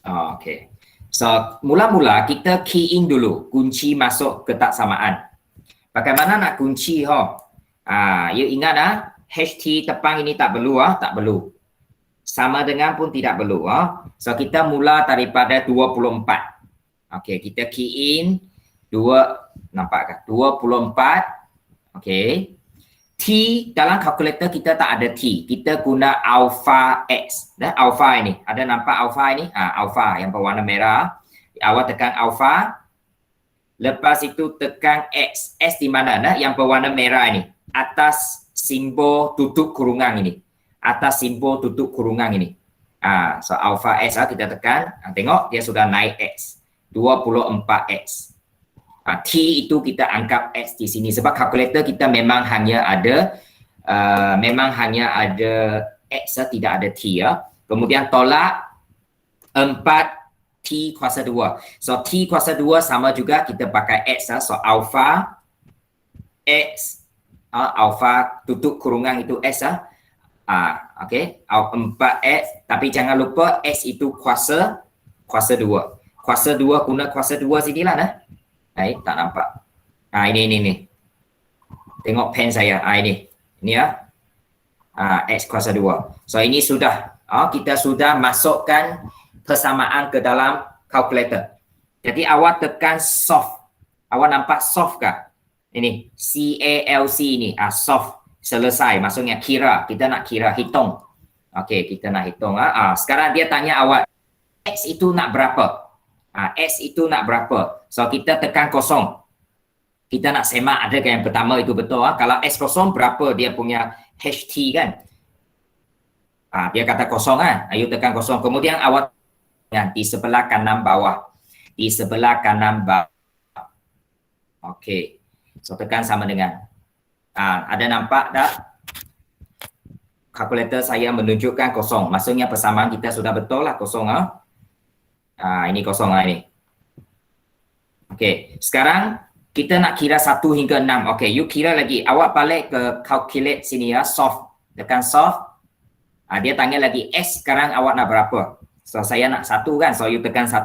Okey. So, mula-mula kita key in dulu kunci masuk ketak samaan. Bagaimana nak kunci you ingat HT tepang ini tak perlu tak perlu. Sama dengan pun tidak perlu. So kita mula daripada 24. Okey, kita key in 24. Okey. T dalam kalkulator kita tak ada T. Kita guna alpha X. Alpha ini. Ada nampak alpha ini? Alpha yang berwarna merah. Awak tekan alpha. Lepas itu tekan X. X di mana? Yang berwarna merah ini. Atas simbol tutup kurungan ini. So alpha X kita tekan. Tengok dia sudah naik X. 24X. T itu kita anggap X di sini sebab kalkulator kita memang hanya ada X, tidak ada T. Kemudian tolak 4T kuasa 2. So T kuasa 2 sama juga kita pakai X. So alpha X, alpha tutup kurungan itu S. Okey, 4X, tapi jangan lupa X itu kuasa 2. Kuasa 2 guna kuasa 2 sinilah tak nampak. Ini. Tengok pen saya. Ini X kuasa 2. So ini sudah kita sudah masukkan persamaan ke dalam kalkulator. Jadi awak tekan solve. Awak nampak solve kah? Ini CALC ini solve. Selesai. Maksudnya kira. Kita nak kira, hitung. Okey, kita nak hitung. Sekarang dia tanya awak X itu nak berapa? X itu nak berapa? So kita tekan 0. Kita nak semak adakah yang pertama itu betul. Kalau X 0 berapa dia punya HT kan? Dia kata 0 kan? Ayo tekan 0. Kemudian awak di sebelah kanan bawah. Okey. So tekan sama dengan. Ada nampak tak? Kalkulator saya menunjukkan 0. Maksudnya persamaan kita sudah betul lah 0. Ini 0 ini. Okey, sekarang kita nak kira 1 hingga 6. Okey, you kira lagi. Awak balik ke calculate sini solve. Tekan solve. Dia tanya lagi S sekarang awak nak berapa? So saya nak 1 kan. So you tekan 1.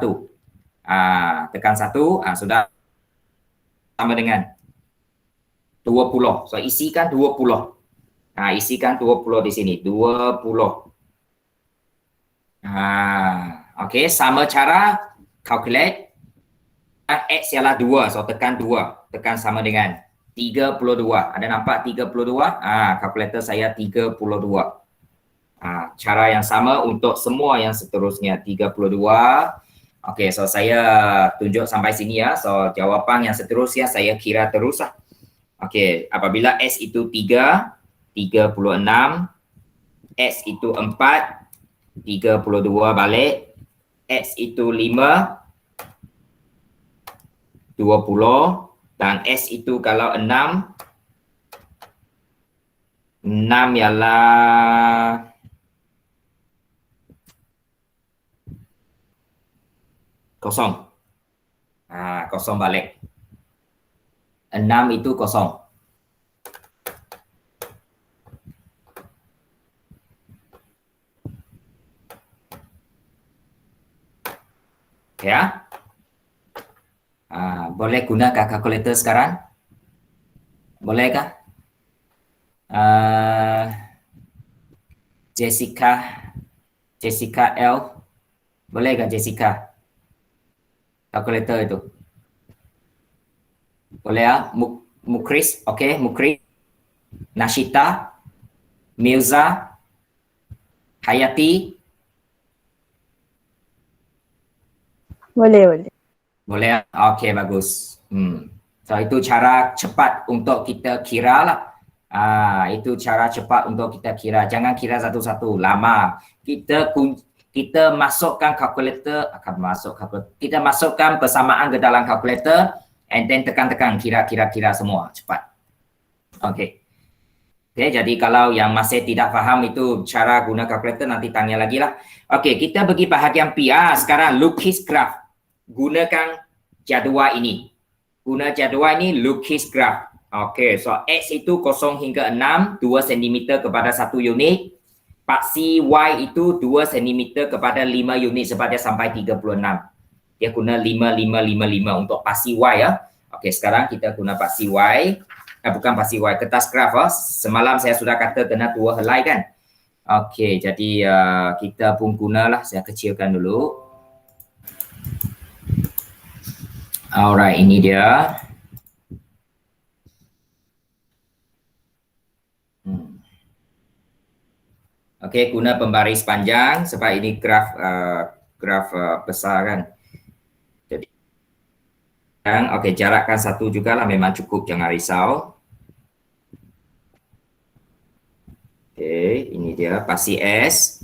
Tekan 1, sudah. sama dengan 20. So isikan 20. Isikan 20 di sini. 20. Okey, sama cara calculate. X ialah 2. So tekan 2. Tekan sama dengan 32. Ada nampak 32? Kalkulator saya 32. Cara yang sama untuk semua yang seterusnya 32. Okey, so saya tunjuk sampai sini ya. So jawapan yang seterusnya saya kira terus lah. Okey, apabila S itu 3, 36, X itu 4, 32 balik, X itu 5, 20, dan S itu kalau 6, 6 ialah kosong. Kosong balik. 6 itu kosong. Ya. Boleh gunakan kalkulator sekarang? Bolehkah? Jessica L. Bolehkah Jessica? Kalkulator itu. Boleh ya? Mukris, okey, Mukris. Nashita, Mirza, Hayati. Boleh. Boleh ya? Okey, bagus. So itu cara cepat untuk kita kira lah. Itu cara cepat untuk kita kira. Jangan kira satu-satu, lama. Kita masukkan kalkulator, kita masukkan persamaan ke dalam kalkulator and then tekan-tekan kira semua cepat. Okey. Okay, jadi kalau yang masih tidak faham itu cara guna kalkulator, nanti tanya lagi lah. Okey, kita pergi bahagian P. Sekarang lukis graf. Gunakan jadual ini. Guna jadual ini lukis graf. Okey, so X itu 0 hingga 6, 2 cm kepada 1 unit. Paksi Y itu 2 cm kepada 5 unit sebagai sampai 36. Dia guna 5 untuk paksi Y ya. Okey, sekarang kita guna paksi Y. Bukan paksi Y, kertas graf. Semalam saya sudah kata kena 2 helai kan. Okey, jadi kita pun gunalah. Saya kecilkan dulu. Alright, ini dia. Okey, guna pembaris panjang sebab ini graf besar kan. Jadi okey, jarakkan 1 jugalah, memang cukup, jangan risau. Okey, ini dia paksi S.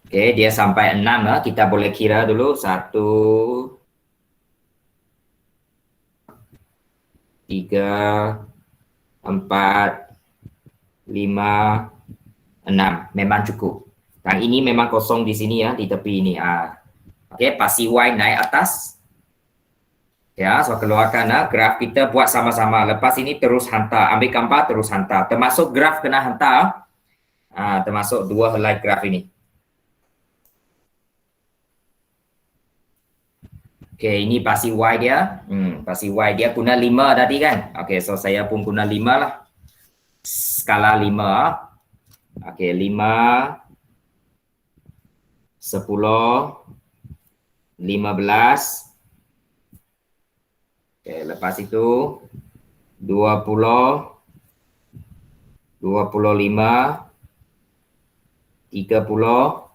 Okey, dia sampai 6 lah. Kita boleh kira dulu. 1, 3, 4, 5, 6. Memang cukup. Dan ini memang kosong di sini ya, di tepi ini. Okey, paksi Y naik atas. Ya, so keluarkan graf kita buat sama-sama. Lepas ini terus hantar. Ambil gambar terus hantar. Termasuk graf kena hantar. Termasuk 2 helai graf ini. Okey, ini paksi Y dia. Paksi Y dia guna 5 tadi kan. Okey, so saya pun guna 5 lah. Skala 5. Okey, 5, 10, 15. Okey, lepas itu 20, 25, 30,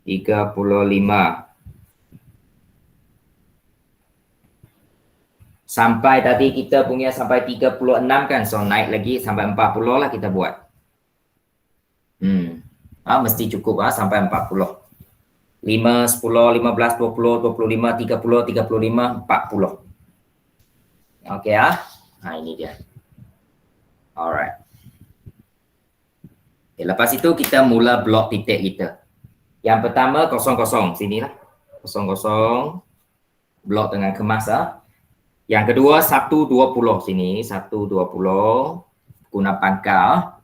35. Sampai tadi kita punya sampai 36 kan. So naik lagi sampai 40 lah kita buat. Mesti cukup sampai 40. 5, 10, 15, 20, 25, 30, 35, 40. Okey ini dia. Alright. Okay, lepas itu kita mula blok titik kita. Yang pertama 00, sinilah. 00. Blok dengan kemas Yang kedua 120 sini, 120 guna pangkal.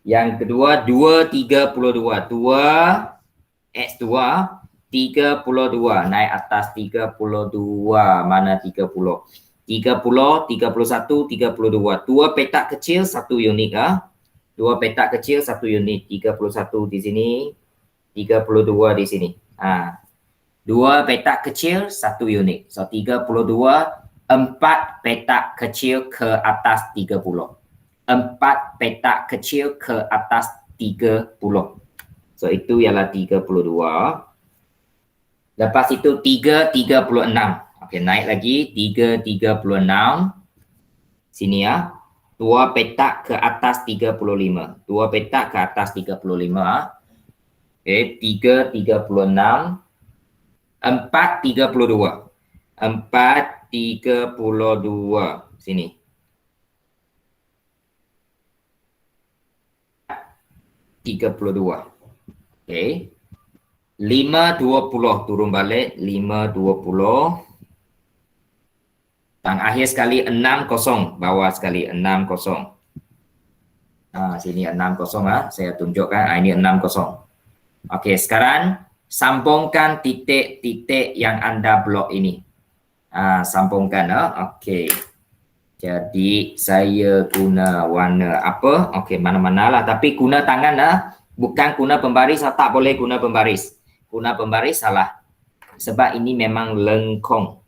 Yang kedua 232, 2 X2. 32 naik atas 32. Mana 30? 30, 31, 32. Dua petak kecil, satu unit ah. Dua petak kecil, satu unit. 31 di sini, 32 di sini. Dua petak kecil, satu unit. So 32, 4 petak kecil ke atas 30. 4 petak kecil ke atas 30. So itu ialah 32. Lepas itu 3, 36. Okey, naik lagi 3, 36. Sini ya. 2 petak ke atas 35. 2 petak ke atas 35. Okey, 3, 36. 4, 32. 4, 32. Sini. 32. Okey. 5, 20. Turun balik. 5, 20. Dan akhir sekali 6, 0. Bawah sekali 6, 0. Sini 6, 0 saya tunjukkan. Ini 6, 0. Okey, sekarang sambungkan titik-titik yang anda blok ini. Sambungkan. Okey. Jadi saya guna warna apa? Okey, mana-mana lah. Tapi guna tangan bukan guna pembaris. Tak boleh guna pembaris. Guna pembaris salah. Sebab ini memang lengkung.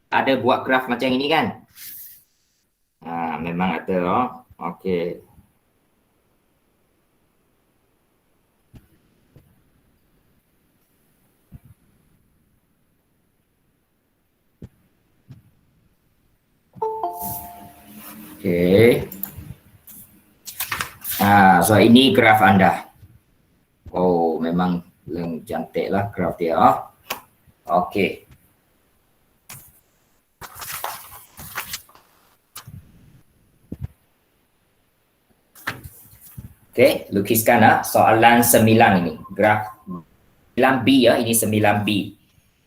Ada buat graf macam ini kan? Memang ada. Okey. Okey. So ini graf anda. Oh, memang cantik lah graf dia. Okey. Okey, lukiskan soalan 9 ini. Graf 9B ya, ini 9B.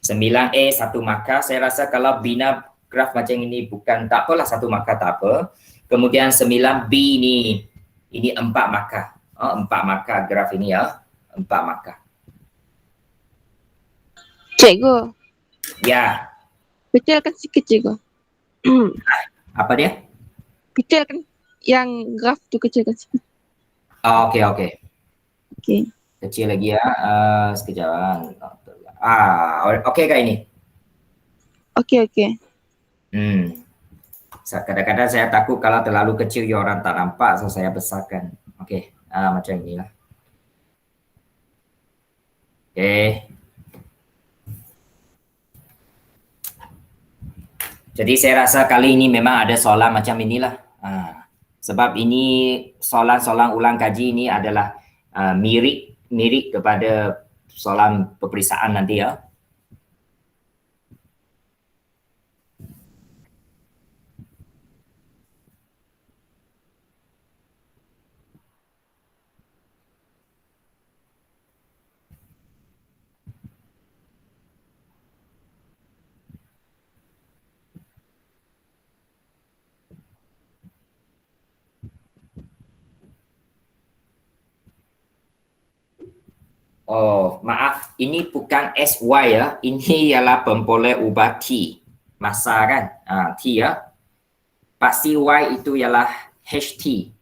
9A 1 markah. Saya rasa kalau bina graf macam ini bukan tak apalah 1 markah tak apa. Kemudian 9B ini 4 markah. 4 markah graf ini ya. 4 markah. Cikgu, Ya. kecilkan sikit cikgu. Apa dia? Kecilkan yang graf tu, kecilkan sikit. Okey. Okey. Kecil lagi ya. Sekejap. Okey kah ini? Okey. Kadang-kadang saya takut kalau terlalu kecil ya orang tak nampak, so saya besarkan. Okey, macam inilah. Okey. Jadi saya rasa kali ini memang ada soalan macam inilah. Sebab ini soalan-soalan ulang kaji ini adalah mirip kepada soalan peperiksaan nanti ya. Oh, maaf, ini bukan SY ya. Ini ialah pemboleh ubah T. Masa kan? T ya. Paksi Y itu ialah HT.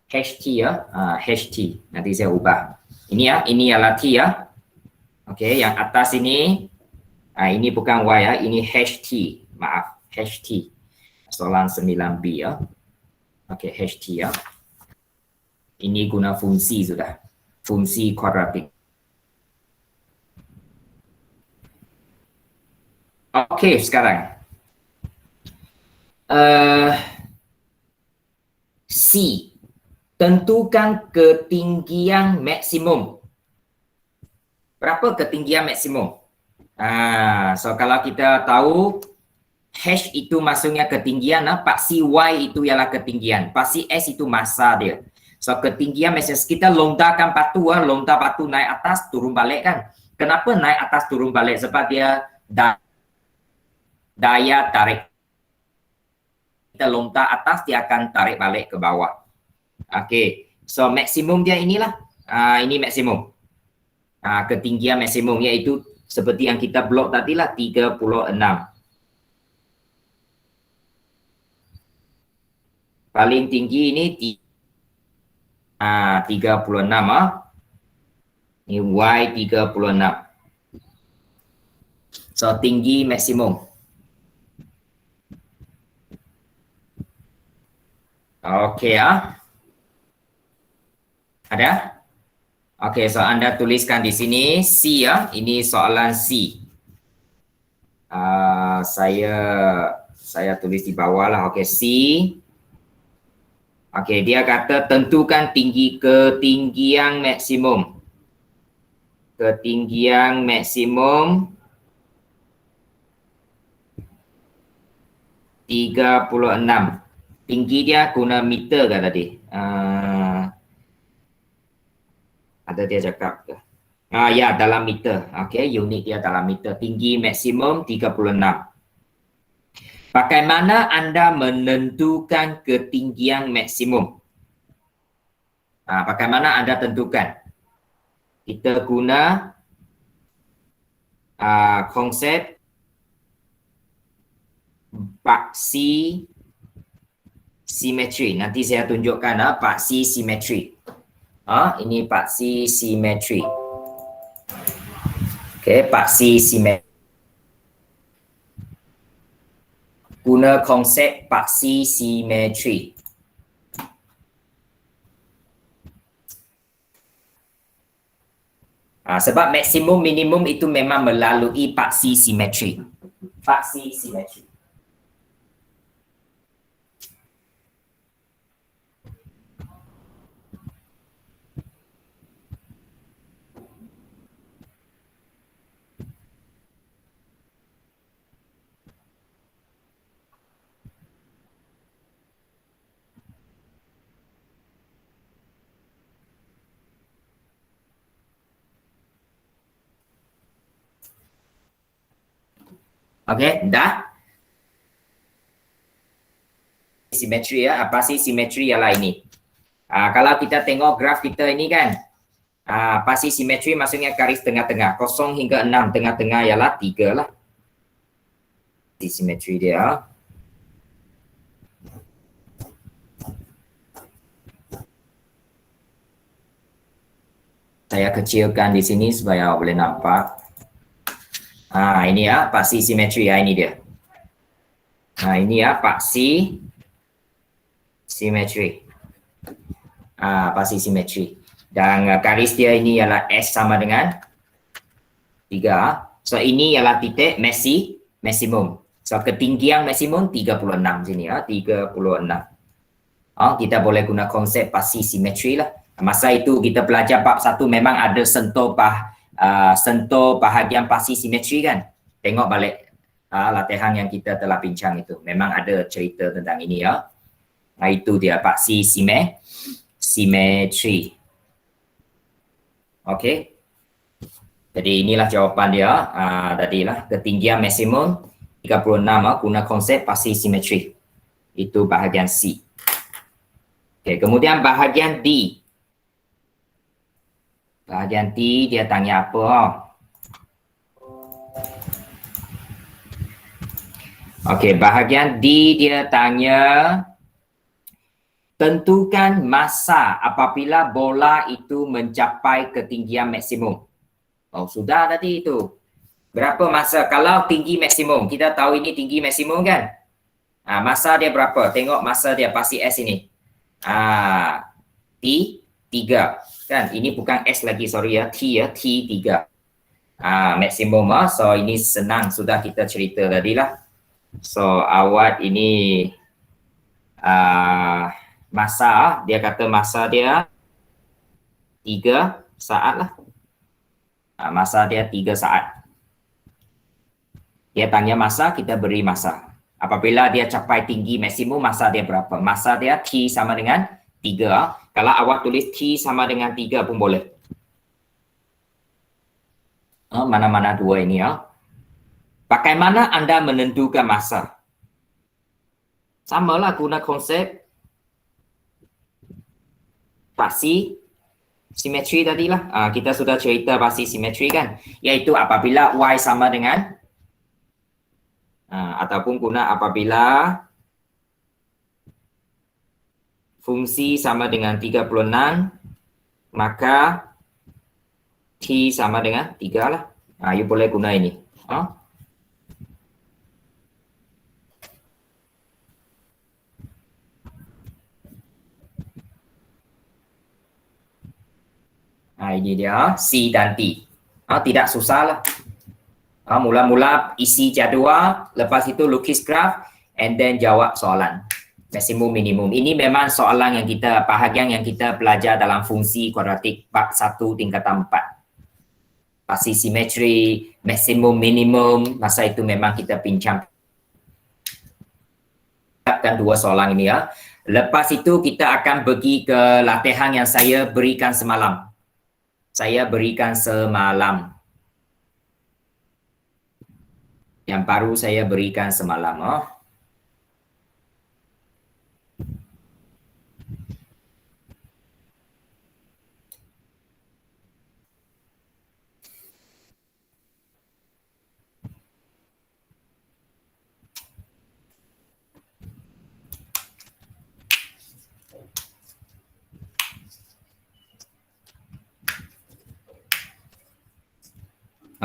HT ya. HT. Nanti saya ubah. Ini ya, ini ialah T ya. Okey, yang atas ini ini bukan Y ya, ini HT. Maaf, HT. Soalan 9B ya. Okey, HT ya. Ini guna fungsi sudah. Fungsi kuadratik. Okey, sekarang C. Tentukan ketinggian maksimum. Berapa ketinggian maksimum? So kalau kita tahu H itu maksudnya ketinggian, paksi Y itu ialah ketinggian, paksi S itu masa dia. So ketinggian maksimum kita longgarkan batu, lontar batu naik atas, turun balik kan. Kenapa naik atas turun balik? Sebab dia daya tarik. Kita lontar atas, dia akan tarik balik ke bawah. Okey, so maksimum dia inilah. Ini maksimum. Ketinggian maksimum iaitu seperti yang kita blok tadi lah, 36. Paling tinggi ini 36 Ini Y36. So tinggi maksimum. Okey Ada? Okey, so anda tuliskan di sini C ya. Ini soalan C. Saya tulis di bawah lah. Okey, C. Okey, dia kata tentukan ketinggian maksimum. Ketinggian maksimum 36. Tinggi dia guna meter ke tadi? Ada dia cakap ke? Ya, dalam meter. Okey, unit dia dalam meter. Tinggi maksimum 36. Bagaimana anda menentukan ketinggian maksimum? Bagaimana anda tentukan? Kita guna konsep paksi simetri. Nanti saya tunjukkan paksi simetri. Ini paksi simetri. Okey, paksi simetri. Guna konsep paksi simetri. Sebab maksimum minimum itu memang melalui paksi simetri. Paksi simetri. Okey, dah? Simetri ya, apa sih simetri ialah ini. Kalau kita tengok graf kita ini kan, pasti simetri maksudnya garis tengah-tengah, 0 hingga 6, tengah-tengah ialah 3 lah. Simetri dia. Saya kecilkan di sini supaya boleh nampak. Ini ya, paksi simetri ya, ini dia. Ini ya, paksi simetri. Paksi simetri. Dan garis dia ini ialah S sama dengan 3. So ini ialah titik maksimum. So ketinggian maksimum 36 sini ya, 36. Kita boleh guna konsep paksi simetri lah. Masa itu kita belajar bab 1 memang ada sentuh bahagian paksi simetri kan. Tengok balik latihan yang kita telah bincang itu. Memang ada cerita tentang ini ya. Itu dia paksi simetri. Okey. Jadi inilah jawapan dia. Tadilah ketinggian maksimum 36 guna konsep paksi simetri. Itu bahagian C. Okey, kemudian bahagian D. Bahagian D dia tanya apa? Okey, bahagian D dia tanya tentukan masa apabila bola itu mencapai ketinggian maksimum. Sudah tadi itu. Berapa masa kalau tinggi maksimum? Kita tahu ini tinggi maksimum kan? Masa dia berapa? Tengok masa dia pasti S ini. T3 kan? Ini bukan S lagi, sorry ya. T ya, T3. Maksimum. So ini senang, sudah kita cerita tadi lah. So awat ini masa, dia kata masa dia 3 saat lah. Masa dia 3 saat. Dia tanya masa, kita beri masa. Apabila dia capai tinggi maksimum, masa dia berapa? Masa dia T sama dengan 3. Kalau awak tulis T sama dengan 3 pun boleh. Mana-mana dua ini ya. Bagaimana anda menentukan masa? Samalah guna konsep pasti simetri tadilah. Kita sudah cerita pasti simetri kan, iaitu apabila y sama dengan ataupun guna apabila fungsi sama dengan 36, maka t sama dengan 3 lah. You boleh guna ini. Ini dia C dan T. Tidak susah lah. Mula-mula isi jadual, lepas itu lukis graf, and then jawab soalan. Maksimum minimum. Ini memang soalan yang kita, bahagian yang kita belajar dalam fungsi kuadratik bab 1 tingkatan 4. Pasti simetri, maksimum minimum, masa itu memang kita bincang. Dua soalan ini ya. Lepas itu kita akan pergi ke latihan yang saya berikan semalam. Yang baru saya berikan semalam.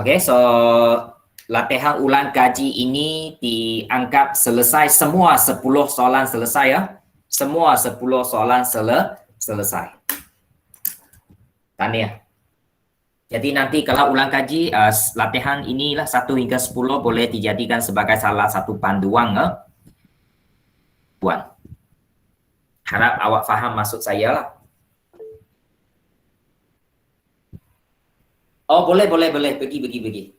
Okay, so latihan ulang kaji ini dianggap selesai, semua 10 soalan selesai ya. Semua 10 soalan selesai. Tahniah. Jadi nanti kalau ulang kaji, latihan inilah 1 hingga 10 boleh dijadikan sebagai salah satu panduan. Harap awak faham maksud saya lah. Oh, boleh. Pergi.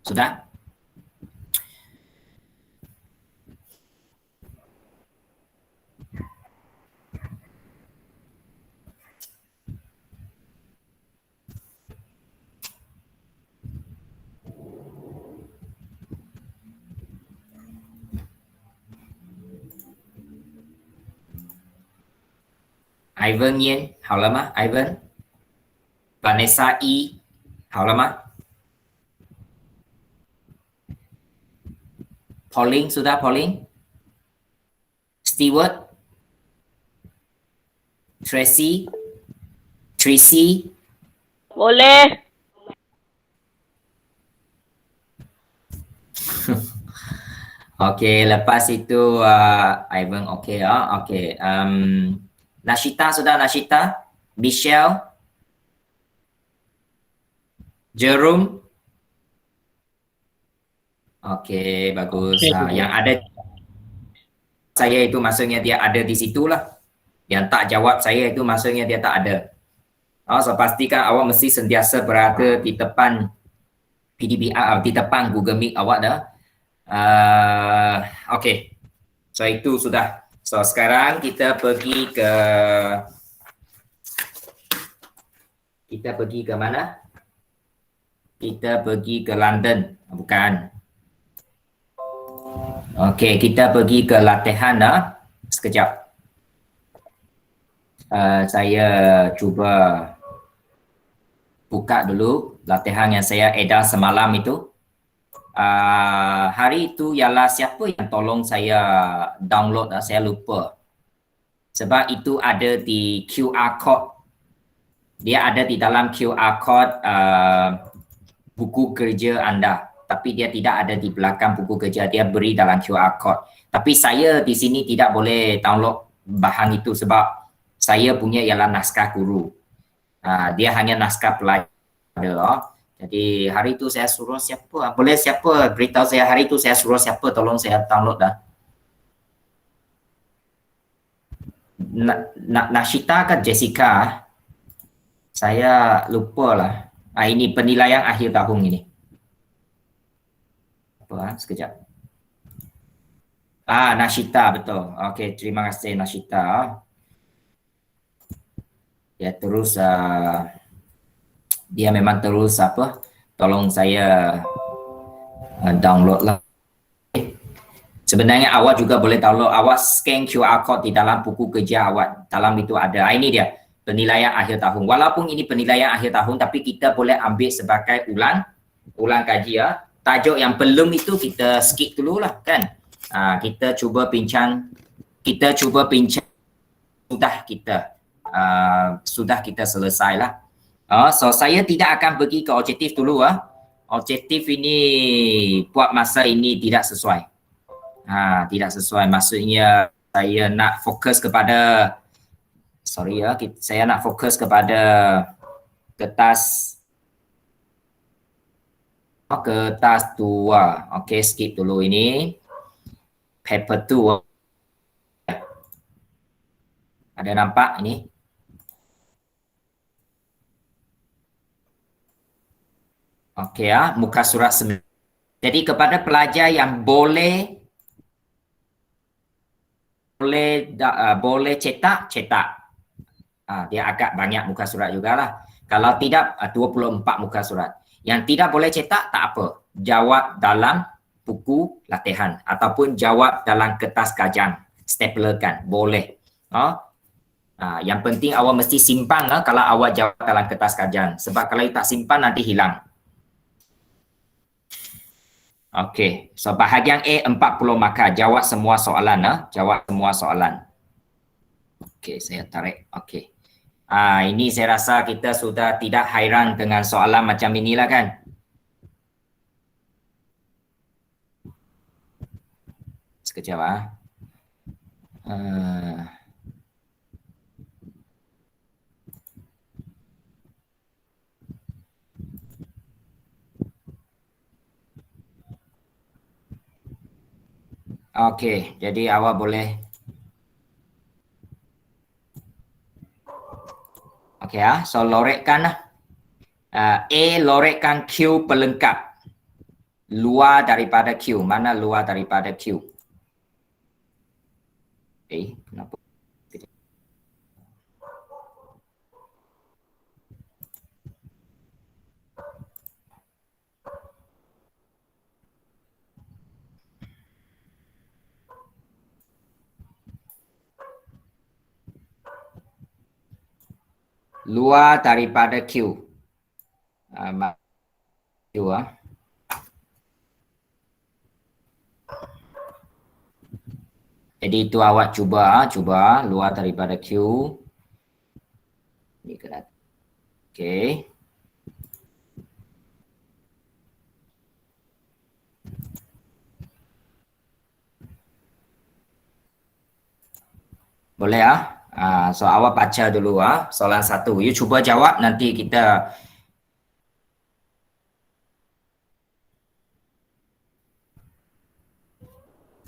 Sudah? Ivan Yen, 好了吗 Ivan? Vanessa E, 好了吗 Pauline, sudah Pauline? Stewart? Tracy? Boleh. Okey, lepas itu Ivan okey ya. Okey. Nashita sudah Nashita? Michelle? Jerome? Okey, bagus. Yang ada saya itu maksudnya dia ada di situlah. Yang tak jawab saya itu maksudnya dia tak ada. So pastikan awak mesti sentiasa berada di depan PDBR, di depan Google Meet awak dah. Okey. So itu sudah. So sekarang kita pergi ke mana? Kita pergi ke London, bukan? Okey, kita pergi ke latihan sekejap. Saya cuba buka dulu latihan yang saya edar semalam itu. Hari itu ialah siapa yang tolong saya download, saya lupa. Sebab itu ada di QR code. Dia ada di dalam QR code buku kerja anda. Tapi dia tidak ada di belakang buku kerja, dia beri dalam QR code. Tapi saya di sini tidak boleh download bahan itu sebab saya punya ialah naskah guru. Dia hanya naskah pelajar. Jadi hari itu saya suruh siapa, boleh siapa beritahu saya hari itu saya suruh siapa tolong saya download dah. Nashita ke Jessica? Saya lupa lah. Ini penilaian akhir tahun ini. Apa sekejap. Nashita, betul. Okey, terima kasih Nashita. Ya, terus dia memang terus tolong saya download lah. Sebenarnya awak juga boleh download, awak scan QR code di dalam buku kerja awak. Dalam itu ada. Ini dia, penilaian akhir tahun. Walaupun ini penilaian akhir tahun, tapi kita boleh ambil sebagai ulang kaji ya. Tajuk yang belum itu kita skip dulu lah kan. Kita cuba bincang sudah kita selesai lah. So saya tidak akan pergi ke objektif dulu. Objektif ini buat masa ini tidak sesuai. Tidak sesuai, maksudnya saya nak fokus kepada saya nak fokus kepada kertas 2. Okey, skip dulu ini. Paper 2. Ada nampak ini? Okey muka surat 9. Jadi kepada pelajar yang boleh cetak. Dia agak banyak muka surat jugalah. Kalau tidak 24 muka surat. Yang tidak boleh cetak tak apa. Jawab dalam buku latihan ataupun jawab dalam kertas kajian. Staplerkan, boleh. Yang penting awak mesti simpan kalau awak jawab dalam kertas kajian. Sebab kalau tak simpan nanti hilang. Okey, so bahagian A 40 markah. Jawab semua soalan. Jawab semua soalan. Okey, saya tarik. Okey. Ini saya rasa kita sudah tidak hairan dengan soalan macam inilah kan. Sekejap Okey, jadi awak boleh. Okey so lorekkan A lorekkan Q pelengkap. Luar daripada Q. Mana luar daripada Q? Kenapa? Luar daripada Q. Jadi itu awak cuba luar daripada Q. Ini kena. Okey. Boleh so awak baca dulu soalan 1. You cuba jawab, nanti kita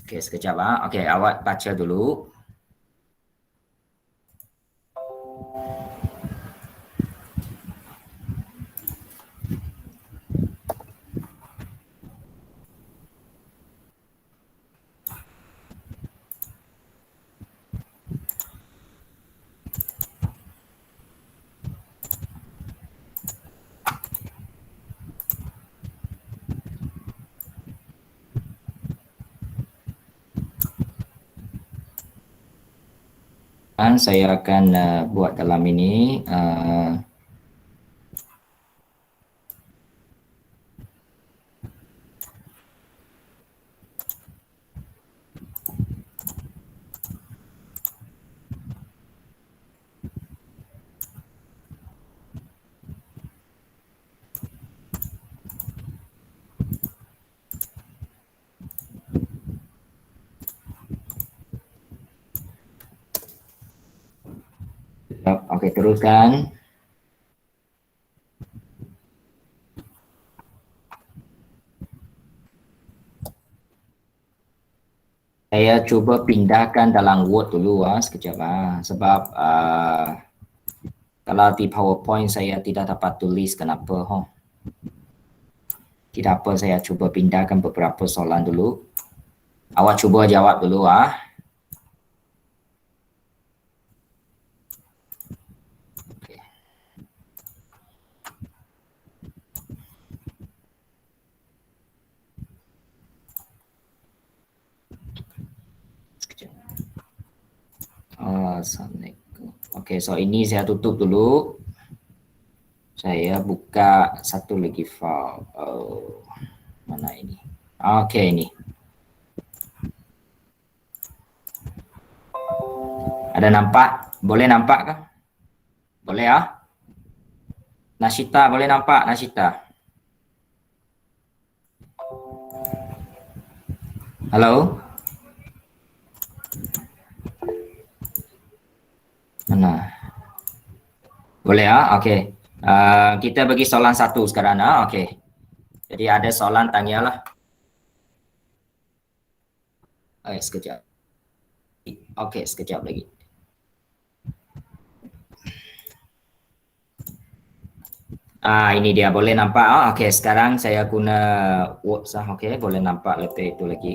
okey sekejap Okey, awak baca dulu. Dan saya akan buat dalam ini okey, teruskan. Saya cuba pindahkan dalam Word dulu sekejap sebab kalau di PowerPoint saya tidak dapat tulis kenapa Tidak apa, saya cuba pindahkan beberapa soalan dulu. Awak cuba jawab dulu ah. Okay. Sekejap. Assalamualaikum. Okey, so ini saya tutup dulu. Saya buka satu lagi file. Mana ini? Okey, ini. Ada nampak? Boleh nampak ke? Boleh ah? Nashita, boleh nampak Nashita? Halo? Mana? Boleh ah? Okey. Kita bagi soalan satu sekarang ah. Okey. Jadi ada soalan tanyalah. Sekejap. Okey, sekejap lagi. Ini dia, boleh nampak. Okey, sekarang saya guna Word sah. Okey, boleh nampak lebih itu lagi.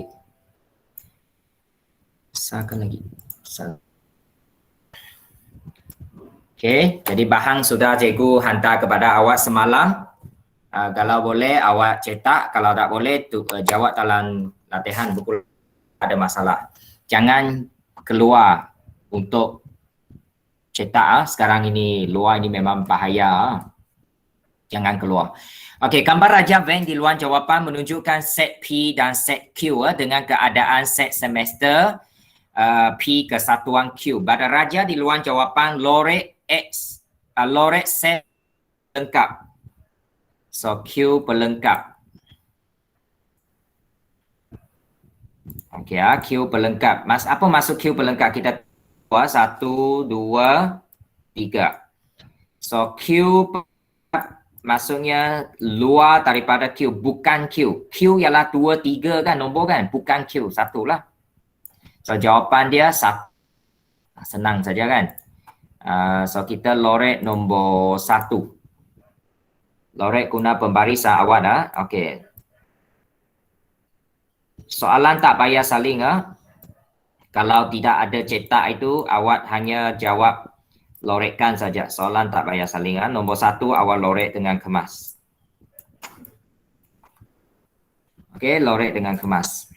Besarkan lagi. Besar. Okey, jadi bahan sudah cikgu hantar kepada awak semalam. Kalau boleh awak cetak, kalau tak boleh jawab dalam latihan buku, ada masalah. Jangan keluar untuk cetak. Sekarang ini luar ini memang bahaya. Jangan keluar. Okey, gambar Raja Venn di luar jawapan menunjukkan set P dan set Q dengan keadaan set semester P kesatuan Q. Pada Raja di luar jawapan lorek X, lorek set lengkap. So Q pelengkap. Okey, Q pelengkap. Apa maksud Q pelengkap? Kita buat 1, 2, 3. So Q maksudnya luar daripada Q, bukan Q. Q ialah 2, 3 kan nombor kan? Bukan Q, satu lah. So jawapan dia 1. Senang saja kan? So kita lorek nombor 1. Lorek guna pembarisan awak dah. Okey. Soalan tak payah saling Kalau tidak ada cetak itu awak hanya jawab lorekkan saja. Soalan tak payah saling. Nombor 1 awak lorek dengan kemas. Okey, lorek dengan kemas.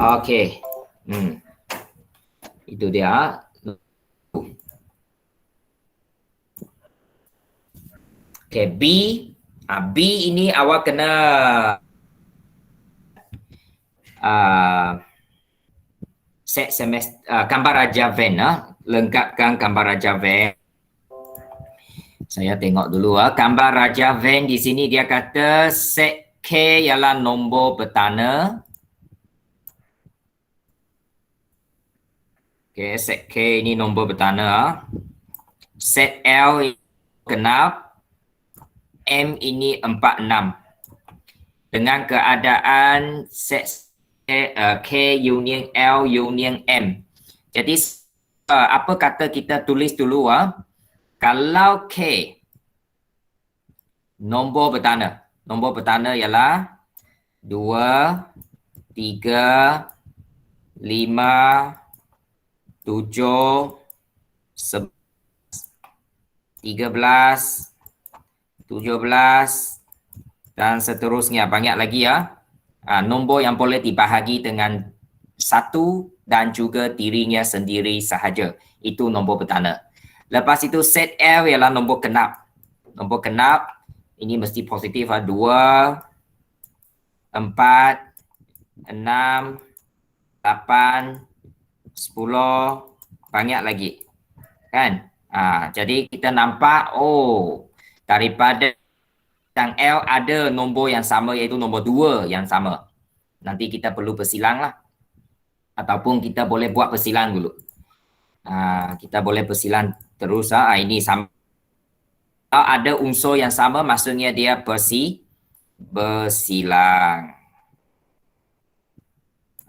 Okey. Itu dia. Okey, B. B ini awak kena set semester gambar Raja Venn lengkapkan gambar Raja Venn. Saya tengok dulu gambar Raja Venn di sini dia kata set K ialah nombor bertanda. Okey, set K ini nombor bertanda. Set L genap. M ini 46. Dengan keadaan set K union L union M. Jadi apa kata kita tulis dulu kalau K nombor bertanda. Nombor bertanda ialah 2, 3, 5, 7, 11, 13, 17 dan seterusnya, banyak lagi nombor yang boleh dibahagi dengan 1 dan juga dirinya sendiri sahaja. Itu nombor bertanda. Lepas itu set L ialah nombor genap. Nombor genap ini mesti positif 2, 4, 6, 8, 10, banyak lagi. Kan? Jadi kita nampak daripada yang L ada nombor yang sama iaitu nombor 2 yang sama. Nanti kita perlu persilang lah. Ataupun kita boleh buat persilang dulu. Kita boleh persilang terus. Ini sama. Kalau ada unsur yang sama maksudnya dia bersilang.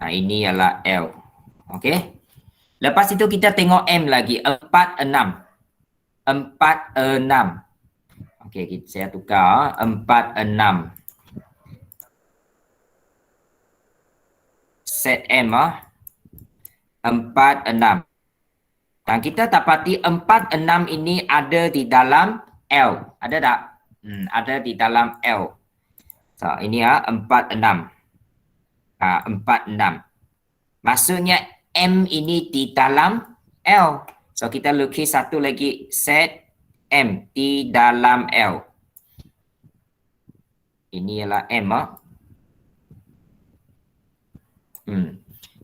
Ini ialah L. Okey. Lepas itu kita tengok M lagi. 4, 6. 4, 6. Okey, saya tukar. 4, 6. Set M 4, 6. Dan kita dapati 4, 6 ini ada di dalam L. Ada tak? Ada di dalam L. So, ini 4, 6. 4, 6. Maksudnya M ini di dalam L. So, kita lukis satu lagi set M di dalam L. Ini ialah M.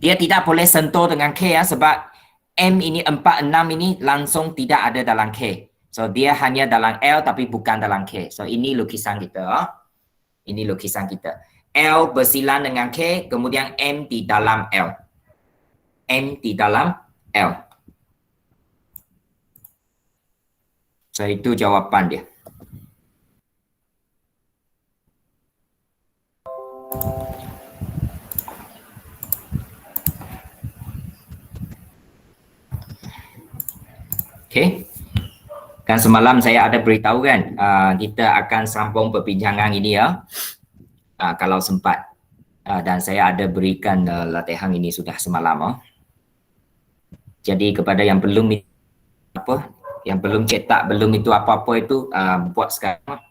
Dia tidak boleh sentuh dengan K sebab M ini 4, 6 ini langsung tidak ada dalam K. So dia hanya dalam L tapi bukan dalam K. So ini lukisan kita. Ini lukisan kita. L bersilang dengan K, kemudian M di dalam L. M di dalam L. So itu jawapan dia. Okey. Kan semalam saya ada beritahu kan, kita akan sambung perbincangan ini kalau sempat. Dan saya ada berikan latihan ini sudah semalam. Jadi kepada yang belum cetak, belum itu apa-apa itu buat sekarang.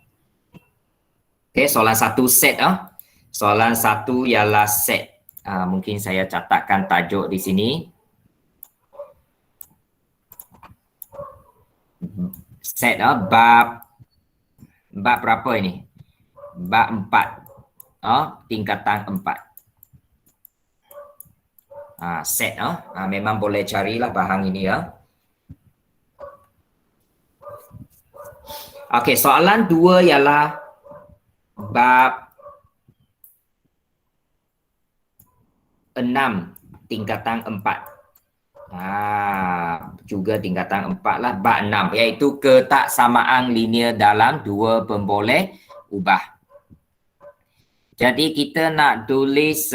Okey, soalan satu set Soalan satu ialah set. Mungkin saya catatkan tajuk di sini. Set bab berapa ini? Bab 4. Tingkatan 4. Set memang boleh carilah bahan ini Okey, soalan 2 ialah bab 6 tingkatan 4. Juga tingkatan 4 lah, bab 6, iaitu ketaksamaan linear dalam dua pemboleh ubah. Jadi kita nak tulis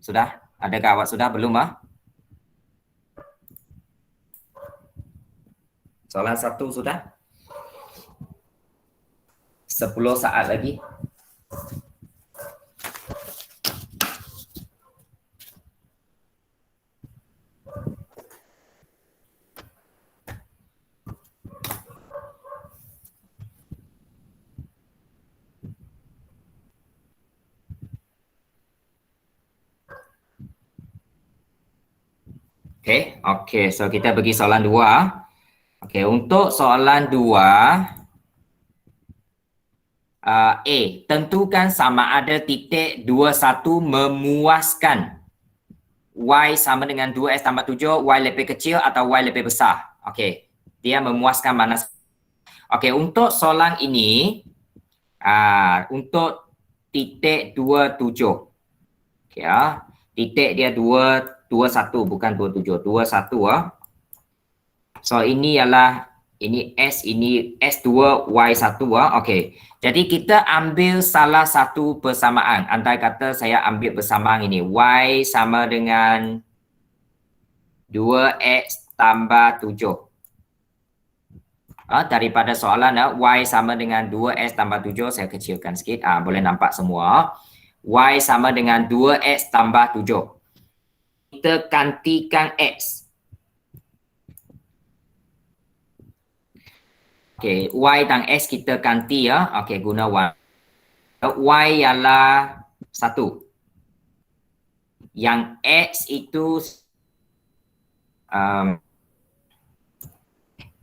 sudah? Adakah awak sudah? Belum Soalan 1 sudah? 10 saat lagi. Okey, so kita pergi soalan 2. Okey, untuk soalan 2 A, tentukan sama ada titik 21 memuaskan Y sama dengan 2S tambah 7, Y lebih kecil atau Y lebih besar. Okey, dia memuaskan mana? Okey, untuk soalan ini untuk titik 27. Okey titik dia 21 bukan 27, 21 So ini ialah S, ini S2 Y1 Okey. Jadi kita ambil salah satu persamaan. Andai kata saya ambil persamaan ini Y sama dengan 2X tambah 7. Daripada soalan Y sama dengan 2X tambah 7, saya kecilkan sikit. Boleh nampak semua. Y sama dengan 2X tambah 7. Kita gantikan X. Okey, Y dan X kita ganti Okey, guna Y. Y ialah 1. Yang X itu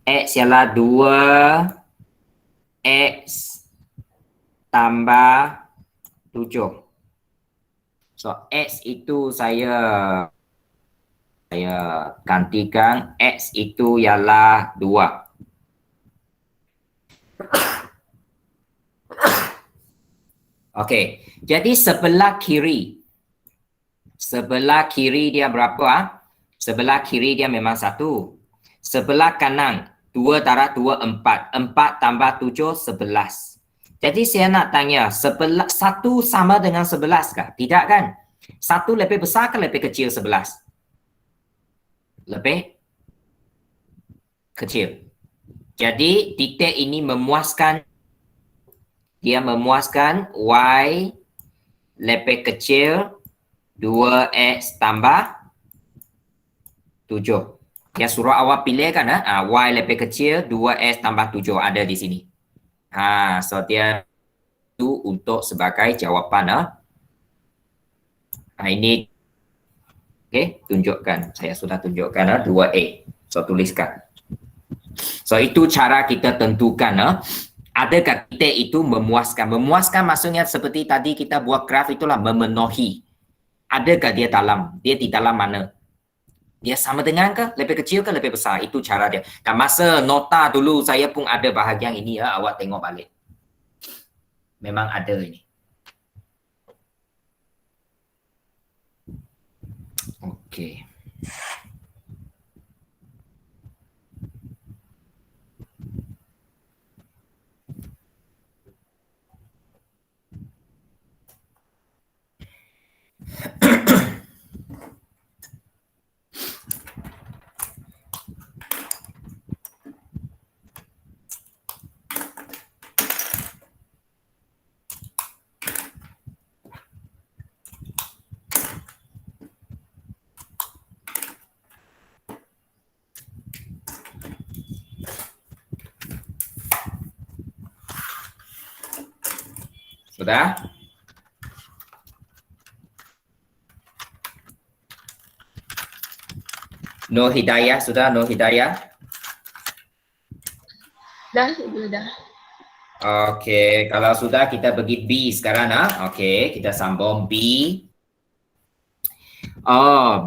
X ialah 2X tambah 7. So X itu saya gantikan X itu ialah 2. Okey, jadi sebelah kiri dia berapa? Sebelah kiri dia memang 1. Sebelah kanan 2 darab 2 4. 4 tambah 7 11. Jadi saya nak tanya, 1 sama dengan 11 kah? Tidak kan? 1 lebih besar ke lebih kecil 11? lebih kecil. Jadi titik ini memuaskan, dia memuaskan Y lebih kecil 2X tambah 7. Dia suruh awak pilih kan, Y lebih kecil 2X tambah 7 ada di sini. So dia itu untuk sebagai jawapan. Ini tunjukkan. Saya sudah tunjukkan 2A. So tuliskan. So itu cara kita tentukan. Adakah titik itu memuaskan? Memuaskan maksudnya seperti tadi kita buat graf itulah memenuhi. Adakah dia dalam? Dia di dalam mana? Dia sama dengan ke? Lebih kecil ke lebih besar? Itu cara dia. Dan masa nota dulu saya pun ada bahagian ini awak tengok balik. Memang ada ini. Okey. Sudah? Nur Hidayah, sudah Nur Hidayah? Dah. Okey, kalau sudah kita pergi B sekarang. Okey, kita sambung B.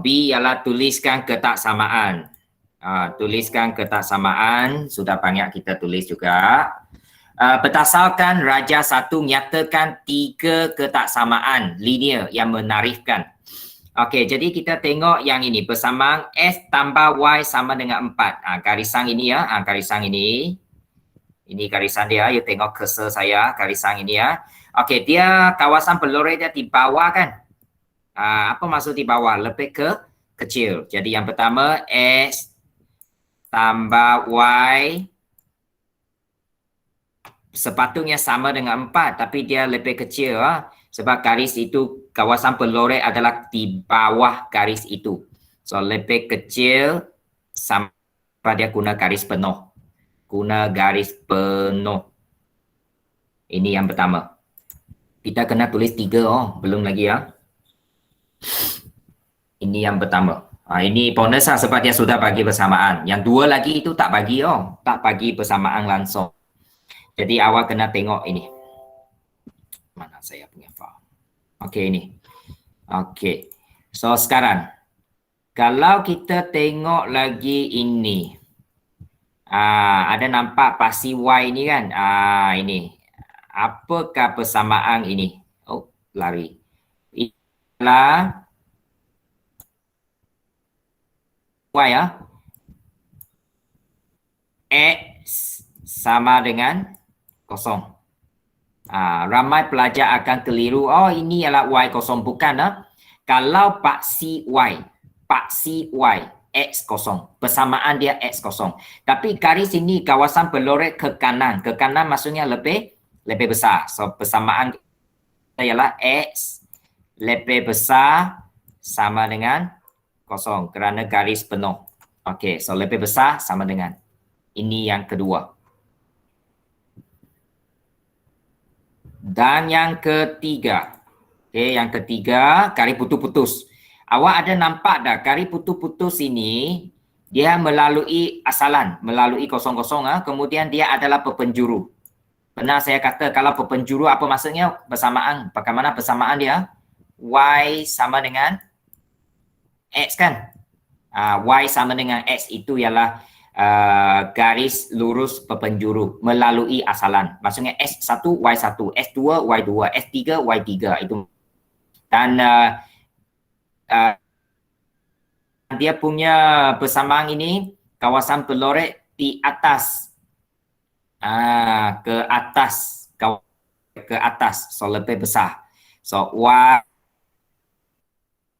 B ialah tuliskan ketaksamaan. Tuliskan ketaksamaan, sudah banyak kita tulis juga. Berdasarkan Raja 1 nyatakan 3 ketaksamaan linear yang menarifkan. Okey, jadi kita tengok yang ini. Persamaan S tambah Y sama dengan 4. Garisan ini garisan ini. Ini garisan dia, you tengok cursor saya, garisan ini Okey, dia kawasan peloreh dia di bawah kan? Apa maksud di bawah? Lebih ke kecil. Jadi yang pertama S tambah Y sepatutnya sama dengan 4 tapi dia lebih kecil sebab garis itu kawasan peloreh adalah di bawah garis itu. So lebih kecil sampai dia guna garis penuh. Guna garis penuh. Ini yang pertama. Kita kena tulis 3 belum lagi Ini yang pertama. Ini bonus sebab dia sudah bagi bersamaan. Yang 2 lagi itu tak bagi tak bagi bersamaan langsung. Jadi awak kena tengok ini. Mana saya punya file. Okey ini. Okey. So sekarang kalau kita tengok lagi ini. Ada nampak pasi Y ini kan? Ini. Apakah persamaan ini? Oh, lari. Ialah Y X sama dengan 0. Ramai pelajar akan keliru. Oh, ini ialah Y 0. Bukan. Kalau paksi Y, X 0. Persamaan dia X 0. Tapi garis ini kawasan peloreh ke kanan. Ke kanan maksudnya lebih besar. So, persamaan ialah X lebih besar sama dengan 0 kerana garis penuh. Okey, so lebih besar sama dengan. Ini yang kedua. Dan yang ketiga. Okey, yang ketiga, garis putus-putus. Awak ada nampak dah garis putus-putus ini dia melalui asalan, melalui 0, kemudian dia adalah perpenjuru. Pernah saya kata kalau perpenjuru apa maksudnya? Persamaan. Bagaimana persamaan dia? Y sama dengan X kan? Y sama dengan X itu ialah garis lurus perpenjuru melalui asalan. Maksudnya S1, Y1, S2, Y2, S3, Y3 itu. Dan dia punya persamaan ini kawasan peloreh di atas. Ke atas. So lebih besar. So Y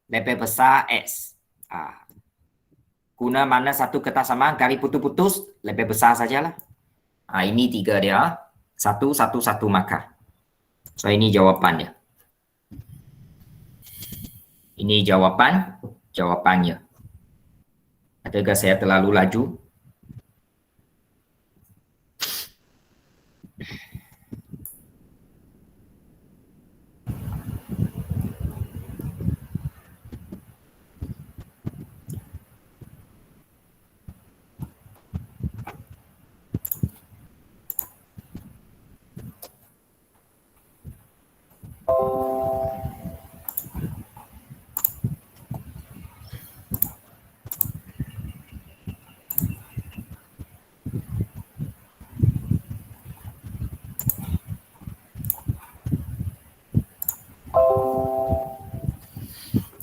lebih besar X. guna mana satu kertas sama, garis putus-putus, lebih besar sajalah. Ini 3 dia. 1, 1, 1 markah. So, ini jawapannya. Ini jawapannya. Adakah saya terlalu laju?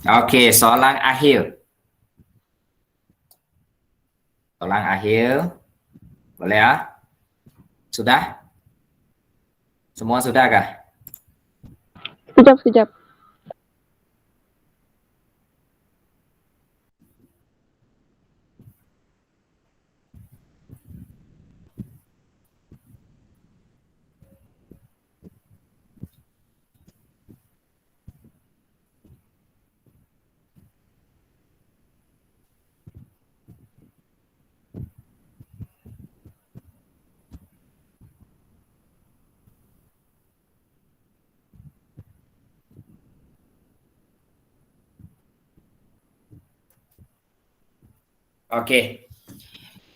Okey, soalan akhir. Soalan akhir. Boleh ya? Sudah? Semua sudah kah? Sekejap. Okey.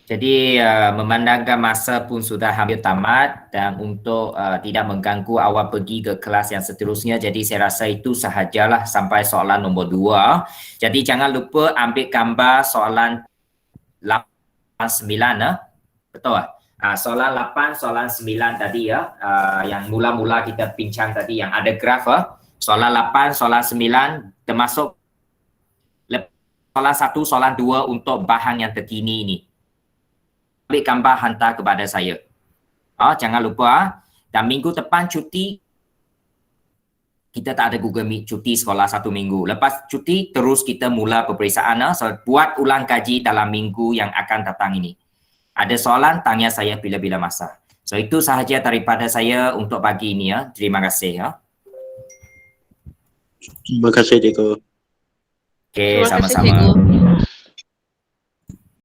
Jadi memandangkan masa pun sudah hampir tamat dan untuk tidak mengganggu awak pergi ke kelas yang seterusnya, jadi saya rasa itu sahajalah sampai soalan nombor 2. Jadi jangan lupa ambil gambar soalan 8, 9 betul tak? Soalan 8, soalan 9 tadi ya, yang mula-mula kita bincang tadi yang ada graf soalan 8, soalan 9 termasuk soalan 1, soalan 2 untuk bahan yang terkini ini. Ambil gambar hantar kepada saya. Jangan lupa. Dan minggu depan cuti, kita tak ada Google Meet, cuti sekolah 1 minggu. Lepas cuti, terus kita mula peperiksaan. So, buat ulang kaji dalam minggu yang akan datang ini. Ada soalan, tanya saya bila-bila masa. So, itu sahaja daripada saya untuk pagi ini ya. Terima kasih ya. Terima kasih, Cikgu. Okey, Terima kasih, sama-sama. Cikgu.